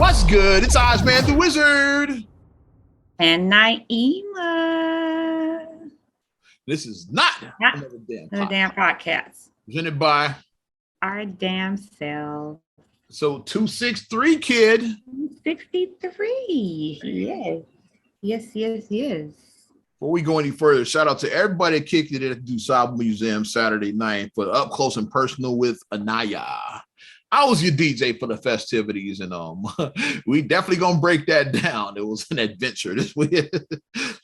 What's good? It's Ozman the Wizard. And Naima. This is not another damn podcast. Presented by our damn self. So 263 kid. 263. Yes. Before we go any further, shout out to everybody that kicked it at the Dusable Museum Saturday night for Up Close and Personal with Anaya. I was your DJ for the festivities, and we definitely gonna break that down. It was an adventure this week,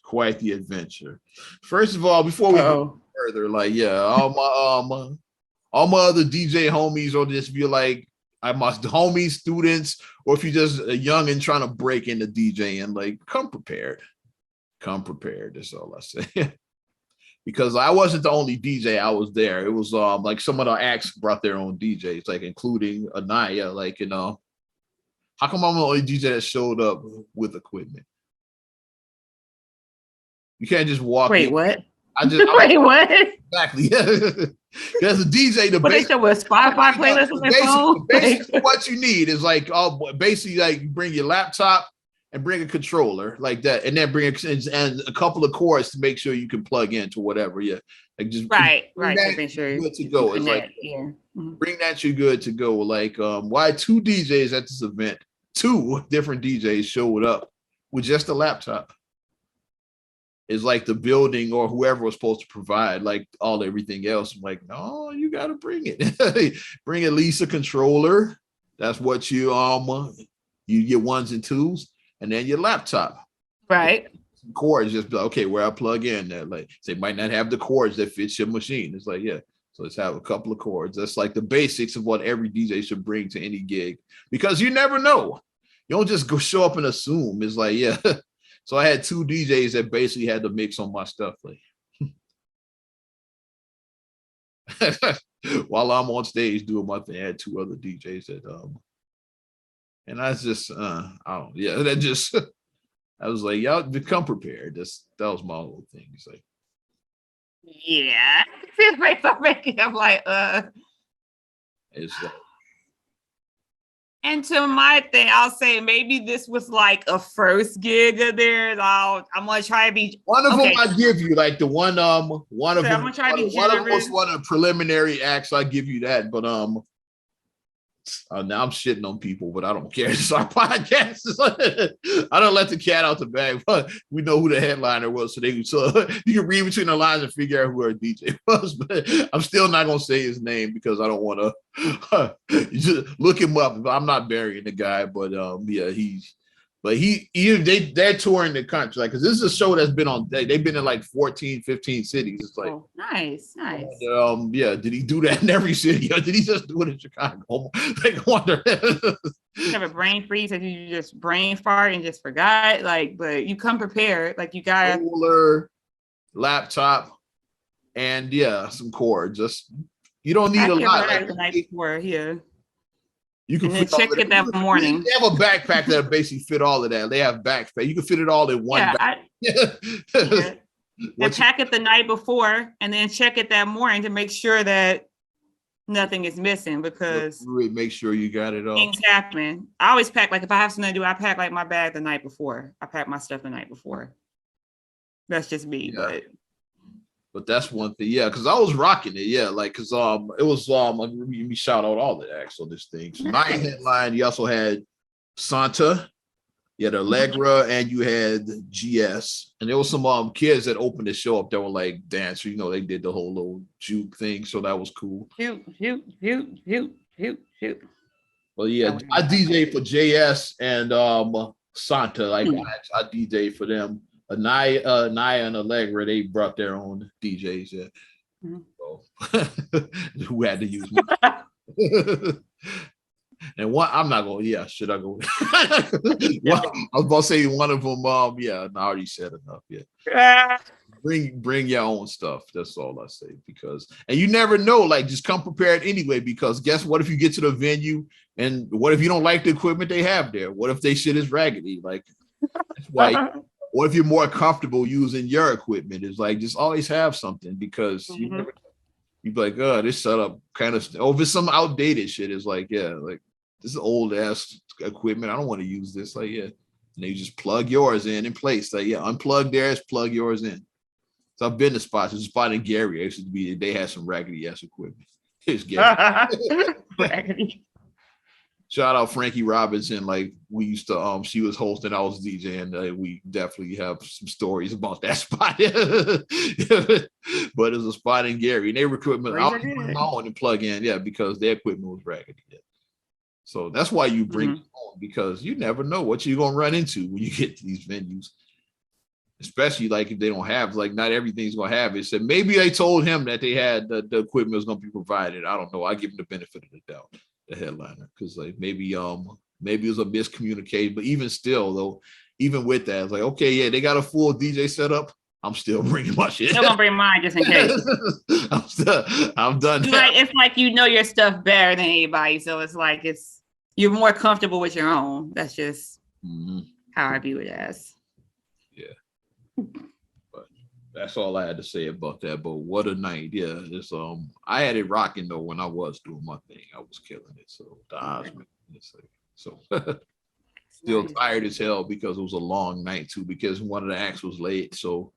quite the adventure. First of all, before we go further, all my other DJ homies, or just be like, I must homies, students, or if you're just a young and trying to break into DJing, like come prepared. That's all I say. Because I wasn't the only DJ I was there. It was like some of the acts brought their own DJs, like including Anaya. Like, how come I'm the only DJ that showed up with equipment? You can't just walk in. What? Wait, what? Exactly. There's a DJ. They show a Spotify playlist on their phone. Basically, what you need is like basically like you bring your laptop and bring a controller like that, and then bring and a couple of cords to make sure you can plug into whatever. Yeah, like just right. To make sure you're good to go. It's like bring that you're good to go. Like why two DJs at this event? Two different DJs showed up with just a laptop. It's like the building or whoever was supposed to provide like everything else. I'm like, no, you got to bring it. Bring at least a controller. That's what you get ones and twos. And then your laptop, right? Some cords, just be like, okay, where I plug in that, like they might not have the cords that fits your machine. It's like, yeah, so let's have a couple of cords. That's like the basics of what every DJ should bring to any gig, because you never know. You don't just go show up and assume. It's like, yeah. So I had two DJs that basically had to mix on my stuff, like while I'm on stage doing my thing. I had two other DJs that and I just, I was like, y'all become prepared. That was my whole thing. It's like, yeah. I'm like, It's like, and to my thing, I'll say maybe this was like a first gig of theirs. I'm gonna try to be one of them. I give you like the one of them. I'm gonna try to be one of them was one of the preliminary acts. I give you that, but now I'm shitting on people, but I don't care. It's our podcast. I don't let the cat out the bag, but we know who the headliner was, so you can read between the lines and figure out who our DJ was. But I'm still not gonna say his name because I don't want to. Just look him up. I'm not burying the guy, but they're touring the country, like, because this is a show that's been on. They've been in like 14, 15 cities. It's like, nice. Did he do that in every city, or did he just do it in Chicago? Like, wonder. You have a brain freeze, and you just brain fart and just forgot. Like, but you come prepared. Like, you got cooler, laptop, and some cords. Just you don't need a lot. Like, the night before, yeah. You can check it that morning. They have a backpack that basically fit all of that. They have backpack. You can fit it all in one. And pack it the night before, and then check it that morning to make sure that nothing is missing, because make sure you got it all. Things happen. I always pack, like, if I have something to do, I pack like my bag the night before. I pack my stuff the night before. That's just me, But that's one thing, because I was rocking it, like, because it was we shout out all the acts on this thing. So night headline, you also had Santa, you had Allegra, and you had GS, and there was some kids that opened the show up that were like dancers. They did the whole little juke thing, so that was cool. Shoot. Well, I DJ for JS and Santa. Like, I DJ for them. Naya and Allegra, they brought their own DJs. So, who had to use me? And one, I'm not going. Yeah, should I go? I was about to say one of them. I already said enough. Yeah. Bring your own stuff. That's all I say, and you never know. Like, just come prepared anyway. Because guess what? If you get to the venue, and what if you don't like the equipment they have there? What if they shit is raggedy? Like, that's why. Or if you're more comfortable using your equipment, it's like, just always have something, because you never, you'd be like, this setup kind of, if it's some outdated shit, it's like, like, this is old ass equipment. I don't want to use this. Like, yeah. And they just plug yours in place. Like, yeah, unplug theirs, plug yours in. So I've been to spots. There's a spot in Gary. They had some raggedy ass equipment. It's Gary. Raggedy. Shout out Frankie Robinson. Like, we used to, she was hosting, I was DJing. We definitely have some stories about that spot. But it's a spot in Gary. And their equipment, I don't put my own and plug in, because their equipment was raggedy. Yeah. So that's why you bring it on, because you never know what you're gonna run into when you get to these venues. Especially like if they don't have, like, not everything's gonna have it. So maybe they told him that they had the equipment was gonna be provided. I don't know. I give him the benefit of the doubt, the headliner, because like maybe it was a miscommunication. But even still, though, even with that, it's like, okay, yeah, they got a full DJ setup. I'm still bringing my shit. Still gonna bring mine just in case. I'm done. It's like you know your stuff better than anybody, so it's like you're more comfortable with your own. That's just how I view it as. Yeah. But that's all I had to say about that. But what a night. Yeah. It's I had it rocking though when I was doing my thing. I was killing it. So the Osmond. So still tired as hell because it was a long night too, because one of the acts was late. So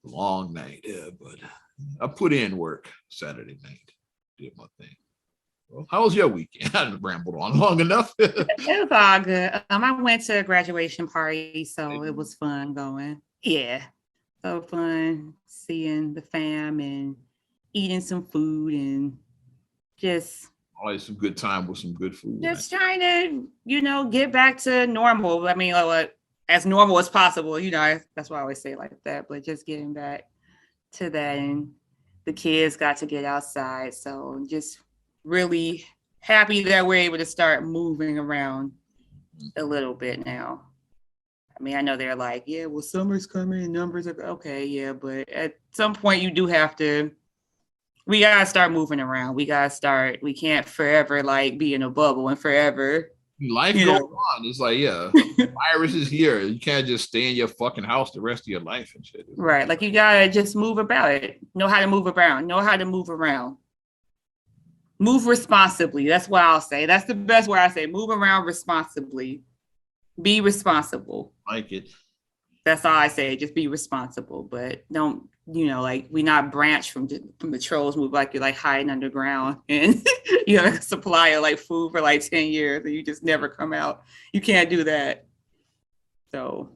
long night. Yeah, but I put in work Saturday night. Did my thing. Well, how was your weekend? I rambled on long enough. It was all good. I went to a graduation party, so it was fun going. Yeah, so fun seeing the fam and eating some food and just always some good time with some good food. Just trying to, get back to normal. I mean, as normal as possible. That's why I always say it like that. But just getting back to that, and the kids got to get outside, so just really happy that we're able to start moving around a little bit now. I mean, I know they're like, yeah, well, summer's coming and numbers are okay, yeah, but at some point you do have to, we gotta start moving around. We can't forever like be in a bubble and forever. Life goes on. It's like, the virus is here. You can't just stay in your fucking house the rest of your life and shit. Right, like you gotta just move about it. Know how to move around. Move responsibly. That's what I'll say. That's the best word I say. Move around responsibly. Be responsible. Like it. That's all I say. Just be responsible. But don't, like we not branch from the trolls move like you're like hiding underground and you have a supply of like food for like 10 years and you just never come out. You can't do that. So.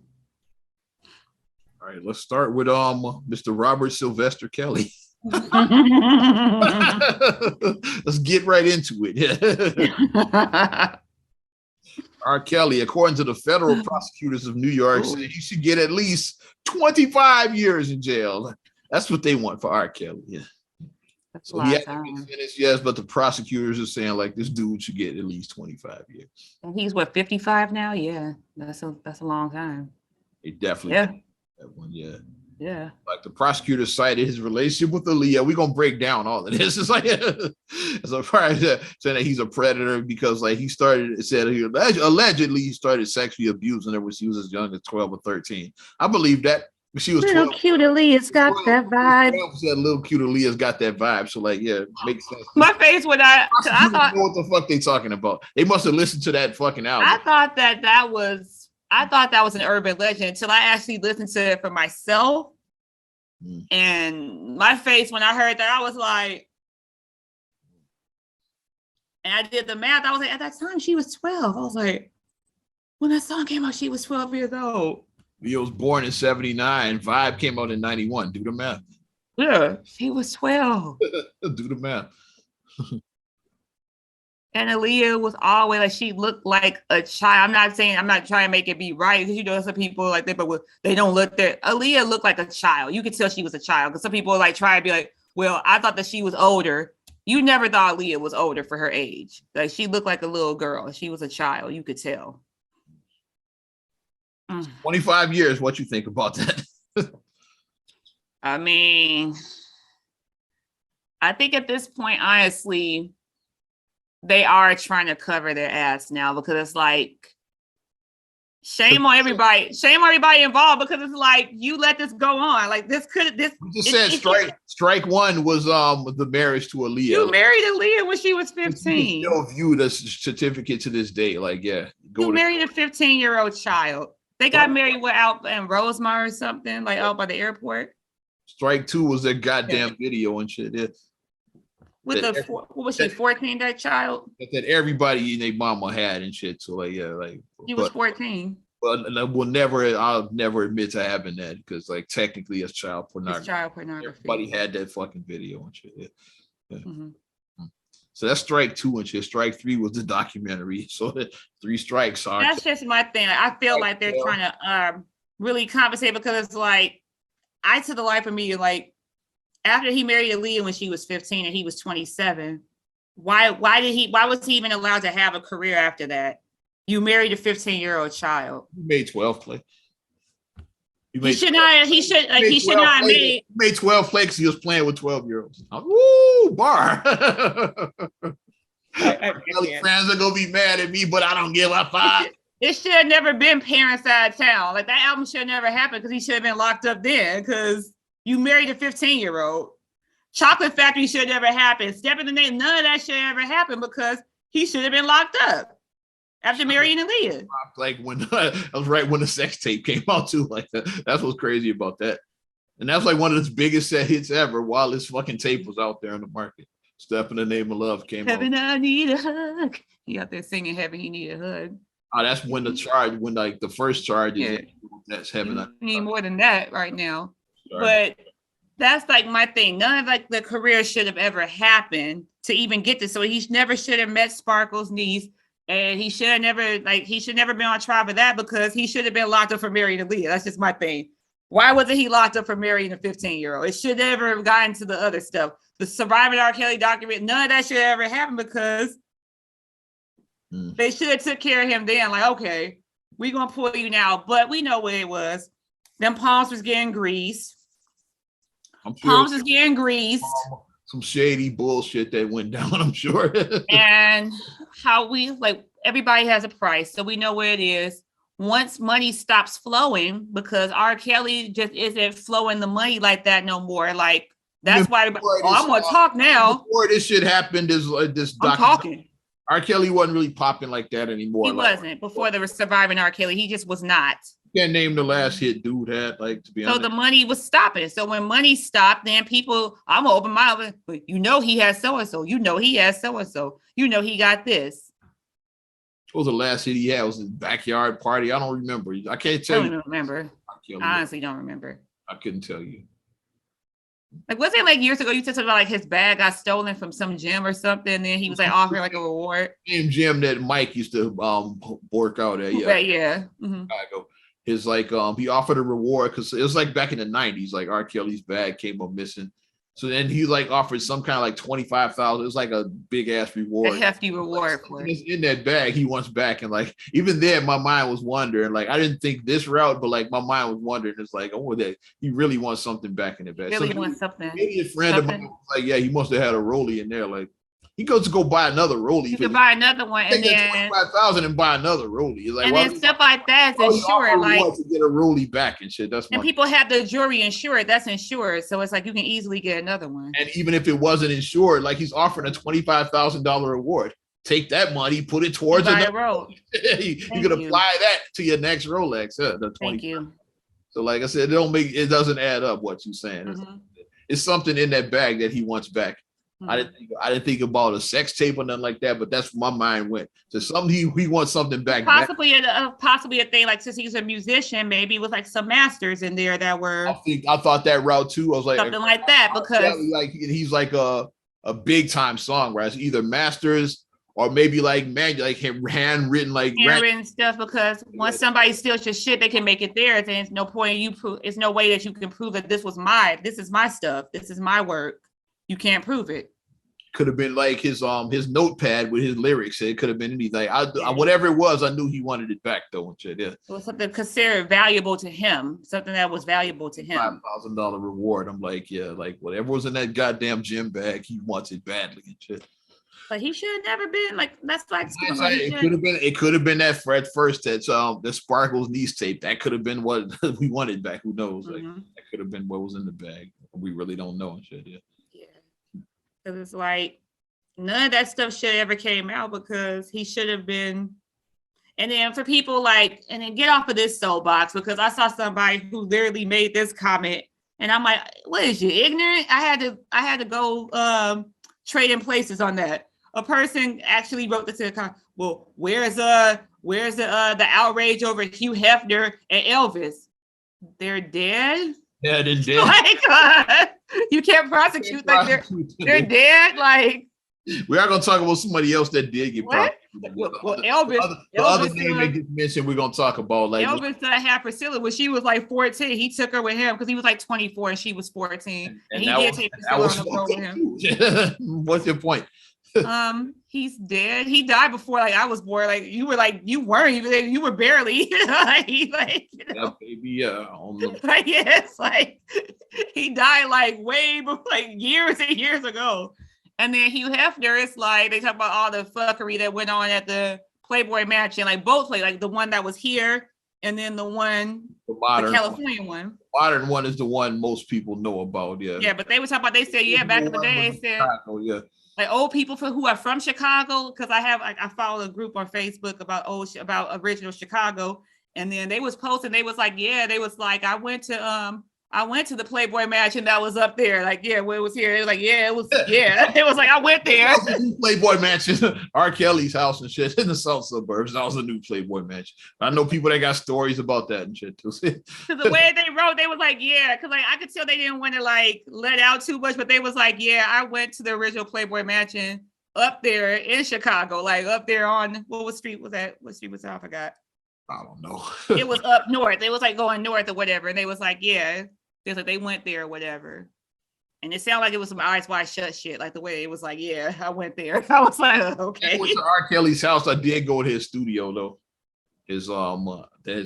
All right, let's start with Mr. Robert Sylvester Kelly. Let's get right into it. R. Kelly, according to the federal prosecutors of New York, said he should get at least 25 years in jail. That's what they want for R. Kelly. Yeah. That's so he hasn't been finished, yes, but the prosecutors are saying like this dude should get at least 25 years. And he's 55 now? Yeah, that's a long time. They definitely that one, Yeah. Like the prosecutor cited his relationship with Aaliyah. We're gonna break down all of this. It's like so far saying that he's a predator because like he allegedly he started sexually abusing her when she was as young as 12 or 13. I believe that. She was 12. Little cute Aaliyah's got that vibe. That little cute Aaliyah's got that vibe. So like, makes sense. My face when I thought, know what the fuck they talking about. They must have listened to that fucking album. I thought that was an urban legend until I actually listened to it for myself. And my face when I heard that, I was like, and I did the math. I was like, at that time she was 12. I was like, when that song came out, she was 12 years old. He was born in 79. Vibe came out in 91. Do the math. Yeah, she was 12. Do the math. And Aaliyah was always like, she looked like a child. I'm not trying to make it be right because some people like that, but they don't look there. Aaliyah looked like a child. You could tell she was a child because some people like try to be like, well, I thought that she was older. You never thought Aaliyah was older for her age. Like she looked like a little girl. She was a child. You could tell. 25 years. What you think about that? I mean, I think at this point, honestly, they are trying to cover their ass now because it's like, shame on everybody involved because it's like, you let this go on. Like this. You just said strike one was the marriage to Aaliyah. You married Aaliyah when she was 15. You still view the certificate to this day. Like, go You to married a 15-year-old child. They got married out in Rosemar or something, like out by the airport. Strike Two was their goddamn video and shit. Yeah. With what was she, 14, that child? That everybody in their mama had and shit. So like, yeah, like He was 14. But I'll never admit to having that because like technically it's child pornography. It's child pornography. Everybody had that fucking video and shit. Yeah. Mm-hmm. So that's strike 2 and shit. Strike 3 was the documentary. So the 3 strikes are. That's just my thing. I feel like they're trying to really compensate because it's like, to the life of me, like after he married Aaliyah when she was 15 and he was 27, why was he even allowed to have a career after that? You married a 15-year-old child. You made 12 play. He should not have made. He made 12 play because he was playing with 12-year-olds. Woo, bar. Fans are gonna be mad at me, but I don't give a fuck. It should have never been Parents Out of Town. Like that album should have never happened because he should have been locked up then. Because you married a 15-year-old. Chocolate Factory should have never happened. Step in the Name, none of that should have ever happened because he should have been locked up after marrying Aaliyah. Like when that was right when the sex tape came out too. Like that's what's crazy about that. And that's like one of his biggest set hits ever while this fucking tape was out there in the market. Step in the Name of Love came Heaven, out. I need a hug. He out there singing Heaven, he need a hug. Oh, that's when like the first charge is that's Heaven. We need more than that right now. Sorry. But that's like my thing. None of like the career should have ever happened to even get this. So he never should have met Sparkle's niece. And he should never been on trial for that because he should have been locked up for marrying Aaliyah. That's just my thing. Why wasn't he locked up for marrying a 15-year-old? It should never have gotten to the other stuff. The Surviving R. Kelly document, none of that should ever happen because they should have took care of him then. Like, okay, we're going to pull you now. But we know what it was. Them palms was getting greased. Palms was getting greased. Some shady bullshit that went down, I'm sure. And how we like everybody has a price, so we know where it is. Once money stops flowing, because R. Kelly just isn't flowing the money like that no more. Like that's why I'm gonna talk now. Before this shit happened, this I'm talking. R. Kelly wasn't really popping like that anymore. He wasn't before the Surviving R. Kelly. He just was not. Can't name the last hit dude had, like, to be honest. So the money was stopping. So when money stopped, then people, I'm gonna open my mouth, but you know he has so-and-so, you know he has so-and-so, you know he got this. What was the last hit he had? Was his Backyard Party? I don't remember. I can't tell you. I don't remember. I honestly don't remember. I couldn't tell you. Like, wasn't it like years ago you said something about like his bag got stolen from some gym or something, and then he was like offering like a reward? Same gym that Mike used to work out at. Yeah. Yeah. Mm-hmm. His like he offered a reward because it was like back in the 90s, like R. Kelly's bag came up missing. So then he like offered some kind of like 25,000. It was like a big ass reward. A hefty reward for it. In that bag he wants back. And like even then my mind was wondering, like I didn't think this route, but like my mind was wondering, it's like, oh, that he really wants something back in the bag. Really wants something. Maybe a friend of mine was like, yeah, he must have had a rollie in there. Like he goes to go buy another rollie. You could buy another one, and then 25,000 and buy another rollie. Like, and then stuff like that is insured. Like to get a rollie back and shit. And people have the jewelry insured. That's insured, so it's like you can easily get another one. And even if it wasn't insured, like he's offering a $25,000 reward. Take that money, put it towards another roll. you can apply that to your next Rolex. Thank you. So, like I said, it doesn't add up what you're saying. Mm-hmm. It's something in that bag that he wants back. I didn't think about a sex tape or nothing like that, but that's where my mind went. So something he wants something back. Possibly a thing like since he's a musician, maybe with like some masters in there that were. I thought that route too. I was like something like that because like he's like a big time songwriter, either masters or maybe like handwritten stuff. Because once somebody steals your shit, they can make it theirs, and it's no point it's no way that you can prove that this is my stuff, this is my work. You can't prove it. Could have been like his notepad with his lyrics. It could have been anything. Whatever it was, I knew he wanted it back though. And shit. Yeah. It was something considered valuable to him. Something that was valuable to him. $5,000 reward. I'm like, yeah, like whatever was in that goddamn gym bag, he wants it badly and shit. But he should have never been like. That's like it could have been that Fred first that's the Sparkle's niece tape. That could have been what we wanted back. Who knows? Like that could have been what was in the bag. We really don't know and shit. Yeah. Because it's like none of that stuff should have ever came out because he should have been. And then for people like, and then get off of this soapbox, because I saw somebody who literally made this comment, and I'm like, what is you, ignorant? I had to go trade in places on that. A person actually wrote this in the comment, well, where's the outrage over Hugh Hefner and Elvis? They're dead. Yeah, they're dead. Like, you can't prosecute like they're dead. Like, we are gonna talk about somebody else that did get prosecuted. Well, Elvis. The other name that gets mentioned, we're gonna talk about. Like Elvis had Priscilla when she was like 14. He took her with him because he was like 24 and she was 14. And he did take Priscilla on the road with him. What's your point? He's dead. He died before like I was born. Like you weren't even, you were barely like you know? Yeah, baby, yeah. Like yes, like he died like way before, like years and years ago. And then Hugh Hefner is like, they talk about all the fuckery that went on at the Playboy Mansion, like both like the one that was here and then the California one. The modern one is the one most people know about, yeah. Yeah, but they were talking about, they said, yeah, back in the day, they said, Chicago, yeah. Like old people who are from Chicago, because I follow a group on Facebook about original Chicago, and then they was posting, they was like, yeah, they was like, I went to the Playboy Mansion that was up there. Like, yeah, where it was here. It was like, yeah, it was, yeah. It was like, I went there. Playboy Mansion, R. Kelly's house and shit in the south suburbs. That was a new Playboy Mansion. I know people that got stories about that and shit too. Because the way they wrote, they was like, yeah, because like I could tell they didn't want to like let out too much, but they was like, yeah, I went to the original Playboy Mansion up there in Chicago, like up there on, what street was that? What street was that? I forgot. I don't know. It was up north. It was like going north or whatever. And they was like, yeah. There's like they went there or whatever. And it sounded like it was some Eyes Wide Shut shit, like the way it was like, yeah, I went there. I was like, okay. I went to R. Kelly's house. I did go to his studio though. His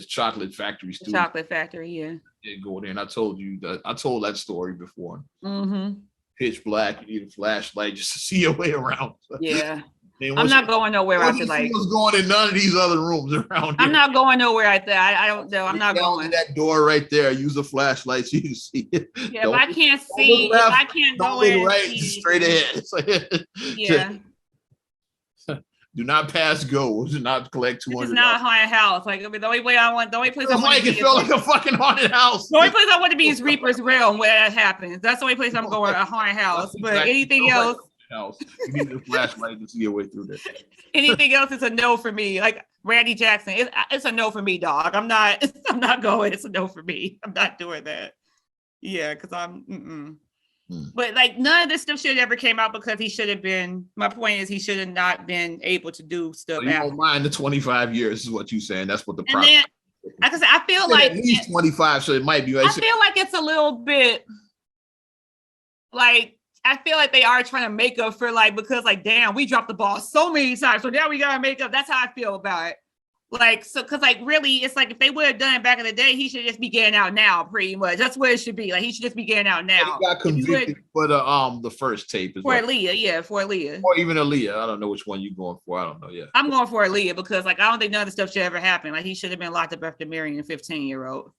chocolate factory studio. Chocolate factory, yeah. I did go there, and I told that story before. Mm-hmm. Pitch black, you need a flashlight just to see your way around. Yeah. I'm not going nowhere after like. Was going in none of these other rooms around here. I'm not going nowhere like that. I don't know. I'm not going. That door right there. Use a flashlight so you can see it. Yeah, if I can't see, if I can't go in, right, straight ahead. Yeah. Do not pass go. Do not collect $200. It's not a haunted house. Like I mean, the only place I want to be. It felt like a fucking haunted house. The only place I want to be is Reaper's Realm, where that happens. That's the only place I'm going. A haunted house. But anything else. House. You need a flashlight to see your way through there. Anything else is a no for me. Like Randy Jackson, it's a no for me, dog. I'm not going. It's a no for me. I'm not doing that. Yeah, because I'm. But like none of this stuff should have ever came out because he should have been. My point is he should have not been able to do stuff. So you don't mind the 25 years is what you're saying. That's what the problem. Like I feel like at least 25, so it might be. I feel like it's a little bit like. I feel like they are trying to make up for like, because like, damn, we dropped the ball so many times. So now we got to make up. That's how I feel about it. Like, so, cause like really it's like, if they would have done it back in the day, he should just be getting out now pretty much. That's what it should be. Like, he should just be getting out now. He got convicted for the first tape. For Aaliyah. Yeah. For Aaliyah. Or even Aaliyah. I don't know which one you're going for. I don't know. Yeah. I'm going for Aaliyah because like, I don't think none of the stuff should ever happen. Like he should have been locked up after marrying a 15-year-old.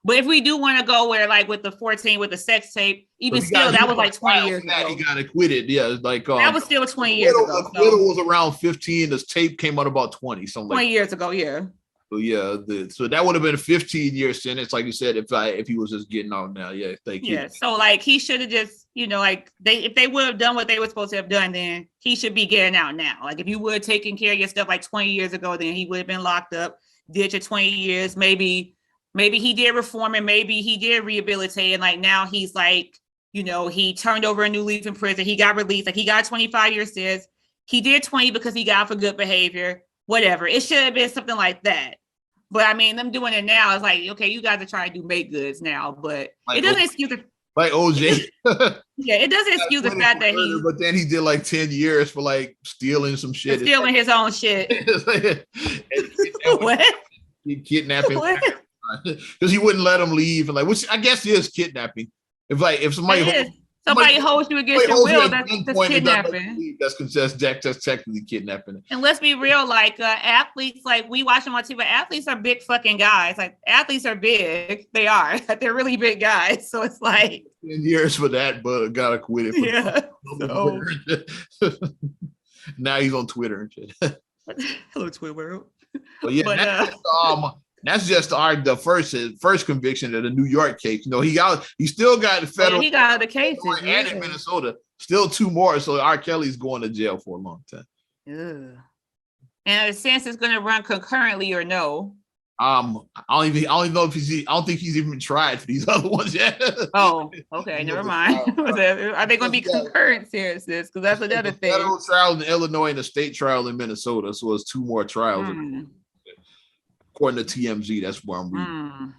But if we do want to go where like with the 14 with the sex tape, even still, that was like 20 years ago. He got acquitted. Yeah, like that was still 20 years ago. The acquittal was around 15. This tape came out about 20. Something 20 years ago, yeah. So yeah, so that would have been a 15-year sentence, like you said, if he was just getting out now. Yeah, thank you. Yeah, so like he should have just, like if they would have done what they were supposed to have done, then he should be getting out now. Like if you would have taken care of your stuff like 20 years ago, then he would have been locked up, did your 20 years, maybe he did reform and maybe he did rehabilitate. And like now he's like, he turned over a new leaf in prison. He got released. Like he got 25 years sentence. He did 20 because he got for good behavior, whatever. It should have been something like that. But I mean, them doing it now is like, okay, you guys are trying to do make goods now, but like, it doesn't excuse it. Like OJ. Yeah, it doesn't excuse the fact that but then he did like 10 years for like stealing some shit. Stealing his own shit. What? He kidnapped him. Because he wouldn't let him leave, and like, which I guess is kidnapping. If somebody holds you against your will, that's kidnapping. That's technically kidnapping. And let's be real, like athletes, like we watch them on TV. Athletes are big fucking guys. Like athletes are big. They are. They're really big guys. So it's like 10 years for that, but got acquitted. Yeah. So. Now he's on Twitter and shit. Hello, Twitter world. But yeah, But that's just the first conviction of the New York case. You know, he still got the federal. he got other cases, and in Minnesota, still 2 more. So R. Kelly's going to jail for a long time. Ugh. And since it's going to run concurrently or no? I don't even know if I don't think he's even tried for these other ones yet. Oh, okay, never mind. Are they going to be concurrent sentences? Because that's another thing. Federal trial in Illinois and a state trial in Minnesota. So it's 2 more trials. According to TMZ, that's where I'm reading.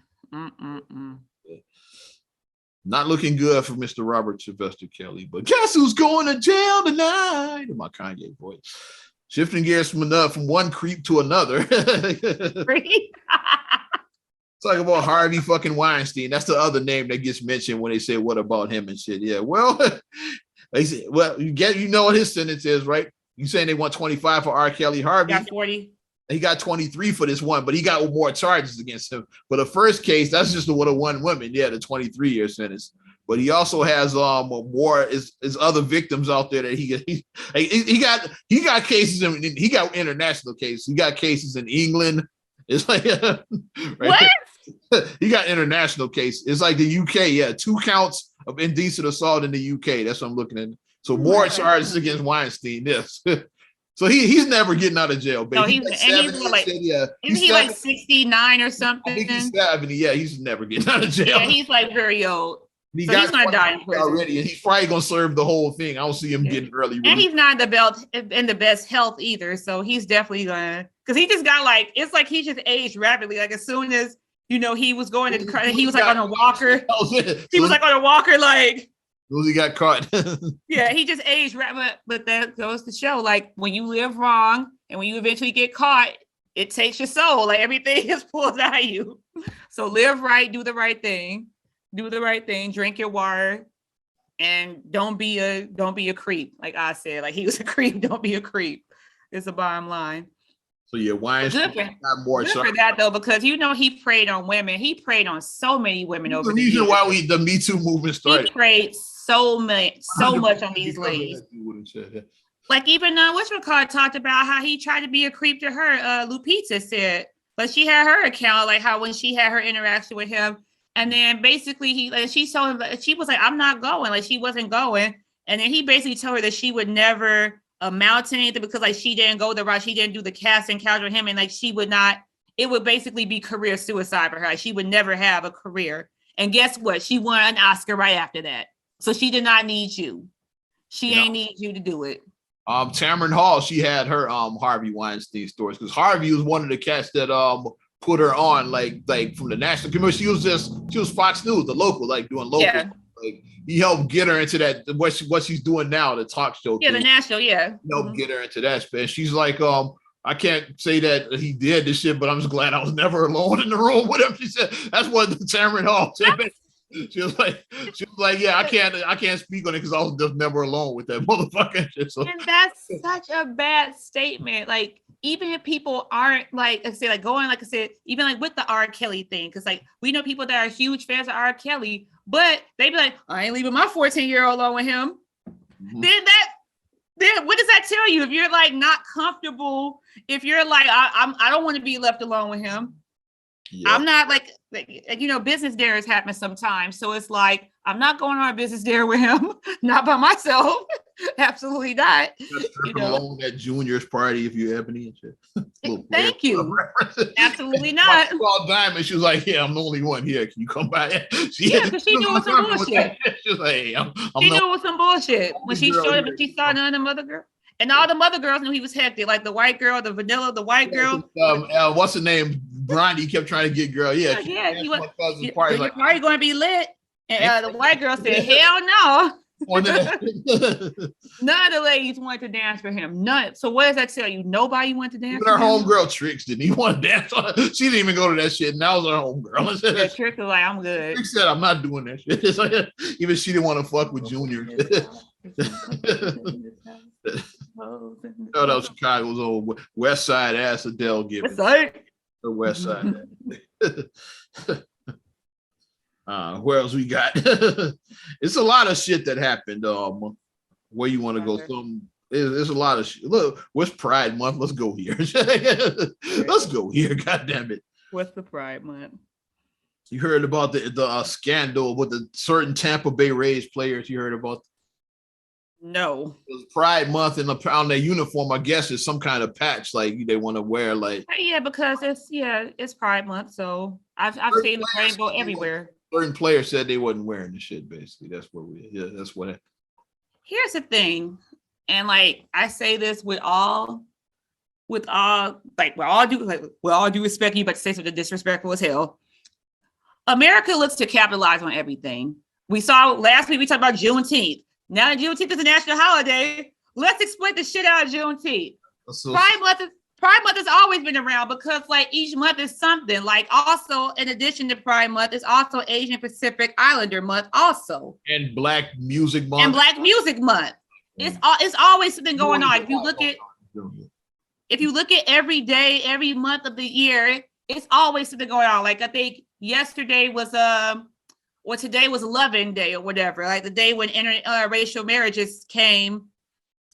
Not looking good for Mr. Robert Sylvester Kelly. But guess who's going to jail tonight? In my Kanye voice. Shifting gears from one creep to another. Talk about Harvey fucking Weinstein. That's the other name that gets mentioned when they say, what about him and shit? Yeah, well, they say, well, you know what his sentence is, right? You saying they want 25 for R. Kelly. Harvey got 40. He got 23 for this one, but he got more charges against him. But the first case, that's just the one woman. Yeah, the 23-year sentence. But he also has more is other victims out there that he got cases in, he got international cases. He got cases in England. It's like what? He got international cases. It's like the UK. Yeah, 2 counts of indecent assault in the UK. That's what I'm looking at. So more charges against Weinstein. Yes. So he's never getting out of jail, baby. No, he's like 69 or something. I think he's 70. Yeah, he's never getting out of jail. Yeah, he's like very old. He's not dying in prison already, and he's probably gonna serve the whole thing. I don't see him getting early release. And he's not in the best health either, so he's definitely gonna, because he just got it's like he just aged rapidly. Like as soon as he was going to, he was like on a walker. He was like on a walker, like. He got caught. Yeah, he just aged rapid, but that goes to show, like when you live wrong and when you eventually get caught, it takes your soul. Like everything is pulled out of you. So live right, do the right thing. Drink your water, and don't be a creep. Like I said, like he was a creep. Don't be a creep. It's the bottom line. So yeah, Weinstein got more good for that though, because he preyed on women. He preyed on so many women over the years. The reason why the Me Too movement started. He preyed so much on these ladies. Like even whatchamacallit talked about how he tried to be a creep to her. Lupita said, but she had her account, like how when she had her interaction with him. And then basically she told him, she was like, I'm not going. Like she wasn't going. And then he basically told her that she would never amount to anything because like she didn't go the route. She didn't do the casting couch with him. And like she would not, it would basically be career suicide for her. Like, she would never have a career. And guess what? She won an Oscar right after that. So she did not need you. She ain't need you to do it. Tamron Hall, she had her Harvey Weinstein stories because Harvey was one of the cats that put her on like from the national commercial. She was Fox News, the local, like doing local. Yeah. Like he helped get her into that what she's doing now, the talk show. Yeah, thing. The national, yeah. Helped get her into that space. She's like, I can't say that he did this shit, but I'm just glad I was never alone in the room with him. She said that's what Tamron Hall said. She was like, yeah, I can't speak on it because I was just never alone with that motherfucker. So. And that's such a bad statement. Like, even if people aren't like I say, like going, like I said, even like with the R. Kelly thing, because like we know people that are huge fans of R. Kelly, but they be like, I ain't leaving my 14-year-old alone with him. Mm-hmm. Then what does that tell you? If you're like not comfortable, if you're like, I don't want to be left alone with him. Yeah. I'm not like business dinners happen sometimes. So it's like, I'm not going on a business dinner with him, not by myself. Absolutely not. Alone at Junior's party if you Ebony and shit. Thank you. Absolutely not. She called Diamond. She was like, yeah, I'm the only one here. Can you come by? She doing some bullshit. She was like, hey, she doing some bullshit. When she showed up and she saw none of the mother girl. And all the mother girls knew he was hectic. Like the white girl, the vanilla, the white girl. What's her name? Bronny kept trying to get girl. Yeah. Your party going to be lit. And the white girl said, hell no. None of the ladies wanted to dance for him. None. So what does that tell you? Nobody wanted to dance for him? Her homegirl Trix didn't even want to dance on it. She didn't even go to that shit. And that was her homegirl. Yeah, Trix was like, I'm good. Trix said, I'm not doing that shit. It's like, even she didn't want to fuck with Junior. That was Chicago's old West Side ass Adele Gibbons. The West Side. Where else we got? It's a lot of shit that happened. Where you want to go? There's a lot of look. What's Pride Month? Let's go here. Let's go here. God damn it. What's the Pride Month? You heard about the scandal with the certain Tampa Bay Rays players. You heard about? No. It was Pride Month, and on their uniform, I guess, is some kind of patch like they want to wear. Like, yeah, because it's Pride Month, so I've seen the rainbow everywhere. Certain players said they wasn't wearing the shit. Basically, that's what that's what. Here's the thing, and like I say this with all due respect, you about to say something disrespectful as hell. America looks to capitalize on everything. We saw last week, we talked about Juneteenth. Now that Juneteenth is a national holiday, let's exploit the shit out of Juneteenth. Pride Month has always been around because like each month is something. Like also, in addition to Pride Month, it's also Asian Pacific Islander Month also. And Black Music Month. It's always something going on. If you look at every day, every month of the year, it's always something going on. Like I think yesterday was today was Loving Day or whatever, like the day when interracial marriages came,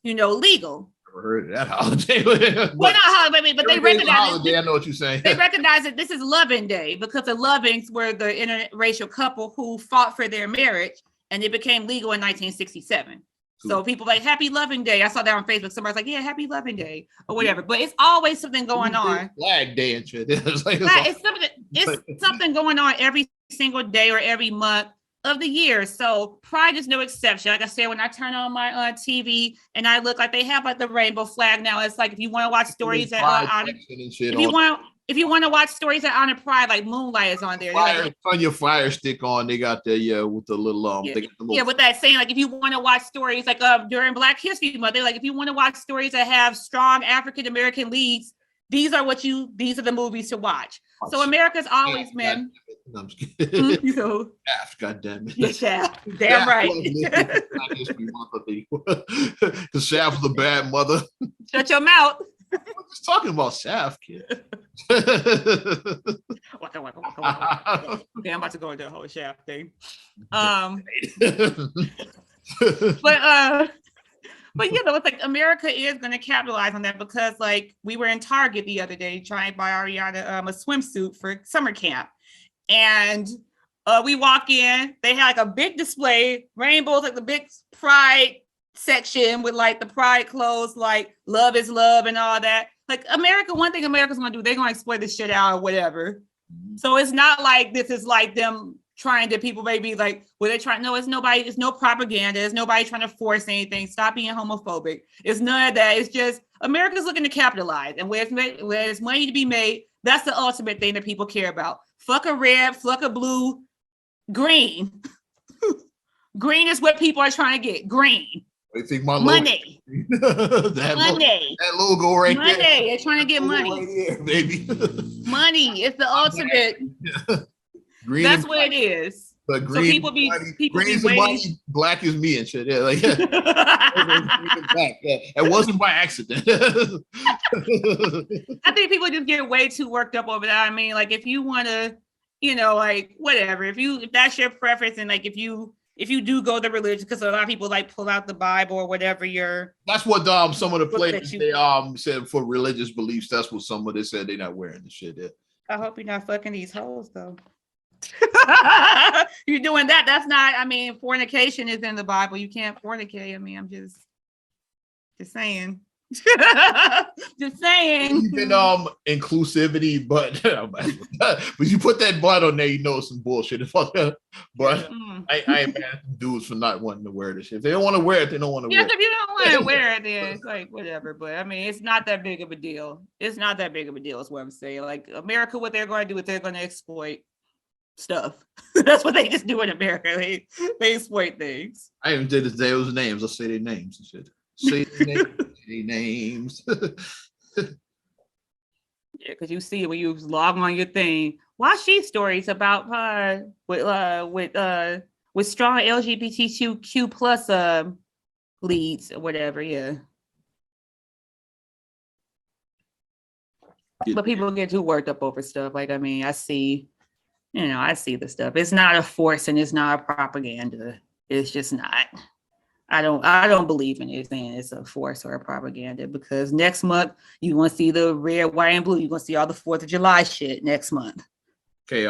legal. Never heard of that holiday. Well, not holiday, but they recognize it. I know what you're saying. They recognize that this is Loving Day because the Lovings were the interracial couple who fought for their marriage, and it became legal in 1967. So people like Happy Loving Day. I saw that on Facebook. Somebody's like, yeah, Happy Loving Day or whatever. But it's always something going on. Flag Day and shit. It's something going on every single day or every month of the year. So Pride is no exception. Like I said, when I turn on my TV and I look, like they have like the rainbow flag now. It's like if you want to watch stories that honor, if you want to watch stories that honor Pride, like Moonlight is on there. Turn your fire stick on. They got the with the little with that saying, like if you want to watch stories like during Black History Month, they're like if you want to watch stories that have strong African American leads, these are the movies to watch. So America's always been. No, I'm just kidding. Shaft, goddamn it. Yeah, Shaft. Damn right. Because Shaft was a bad mother. Shut your mouth. We're just talking about Shaft, kid. Okay, I'm about to go into the whole Shaft thing. But it's like America is going to capitalize on that because like we were in Target the other day trying to buy Ariana a swimsuit for summer camp. And we walk in, they had like a big display, rainbows, like the big Pride section with like the Pride clothes, like love is love and all that. Like America, one thing America's gonna do, they're gonna exploit this shit out or whatever. So it's not like this is like them trying to people maybe like, they're trying, no, it's no propaganda, it's nobody trying to force anything, stop being homophobic. It's none of that. It's just America's looking to capitalize, and where there's money to be made, that's the ultimate thing that people care about. Fuck a red, fuck a blue, green. Green is what people are trying to get. Green. I think my money. That logo right money. there. Money. They're trying to get money. Right here, baby. Money. It's the ultimate. Green. That's what it is. But green, so green is money, black is me and shit. Yeah, like that wasn't by accident. I think people just get way too worked up over that. I mean, like if you want to, like whatever, if that's your preference, and like if you do go the religion, because a lot of people like pull out the Bible or whatever that's what some of the players they said for religious beliefs. That's what some of they said they're not wearing the shit. Yeah. I hope you're not fucking these hoes though. You're doing that. That's not, I mean, fornication is in the Bible. You can't fornicate. I mean, I'm just saying. Just saying. Even inclusivity, but you put that but on there, it's some bullshit. But I ain't mad at dudes for not wanting to wear this shit. If they don't want to wear it, they don't want to wear it. If you don't want to wear it, then it's like whatever. But I mean, it's not that big of a deal. It's not that big of a deal, is what I'm saying. Like America, what they're going to do is they're going to exploit stuff. That's what they just do in America. They exploit things. I even did those names. I'll say their names and shit. Say their names. Yeah, because you see when you log on your thing, watch these stories about with strong LGBTQ plus leads or whatever. Yeah. But people get too worked up over stuff. Like, I mean, I see the stuff. It's not a force and it's not a propaganda. It's just not. I don't believe in it saying it's a force or a propaganda, because next month you want to see the red, white, and blue. You're gonna see all the 4th of July shit next month. Okay,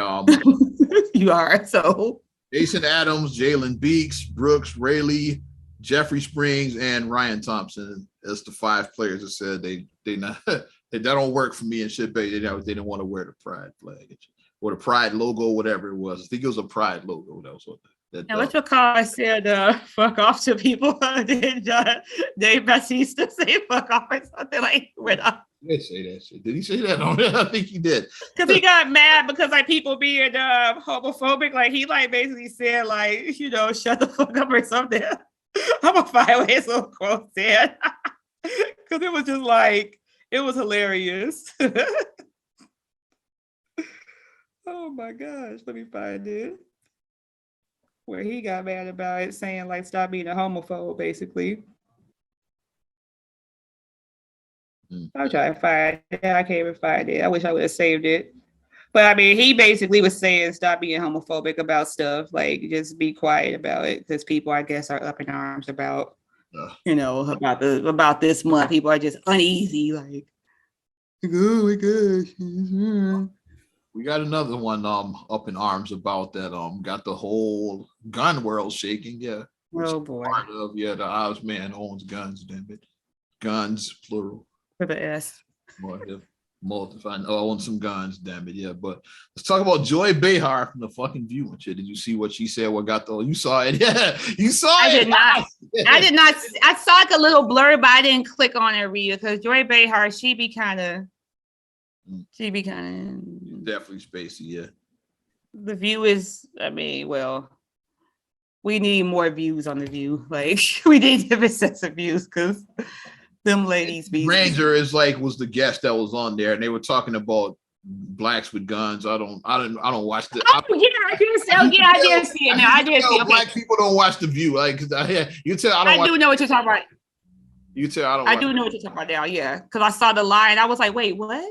You are. So Jason Adams, Jalen Beeks, Brooks, Rayleigh, Jeffrey Springs, and Ryan Thompson. That's the 5 players that said they not that don't work for me and shit. They didn't want to wear the pride flag or the pride logo, whatever it was. I think it was a pride logo. That was what that. and what's your call? I said fuck off to people. Did Dave Bautista say fuck off or something like that? He did say that shit. Did he say that? I think he did. Because he got mad because like people being homophobic. Like he like basically said like, shut the fuck up or something. I'm gonna find his little quote said. Because it was just like, it was hilarious. Oh my gosh, let me find it. Where he got mad about it, saying like, stop being a homophobe, basically. I'll try to find it. I can't even find it. I wish I would have saved it. But I mean, he basically was saying stop being homophobic about stuff. Like, just be quiet about it, because people, I guess, are up in arms about, about this month. People are just uneasy, like, oh my gosh. We got another one up in arms about that. Got the whole gun world shaking. Yeah. Oh boy. Part of the Oz man owns guns. Damn it, guns plural. With the S. Own some guns. Damn it. Yeah. But let's talk about Joy Behar from the fucking View and shit. Did you see what she said? What got the? You saw it? Yeah. You saw it. I did not. I did not. I saw like a little blurb, but I didn't click on it, read it, because Joy Behar, she be kind of. Definitely spacey, yeah. The View is, I mean, well, we need more views on The View. Like, we need different sets of views, because them ladies be. Ranger was the guest that was on there, and they were talking about blacks with guns. I don't watch the. Oh yeah, I did see it now. I did see it. Okay. Black people don't watch The View, like, you tell I do know what you're talking about. You tell I don't. I do know what you're talking about now. Yeah, because I saw the line. I was like, wait, what?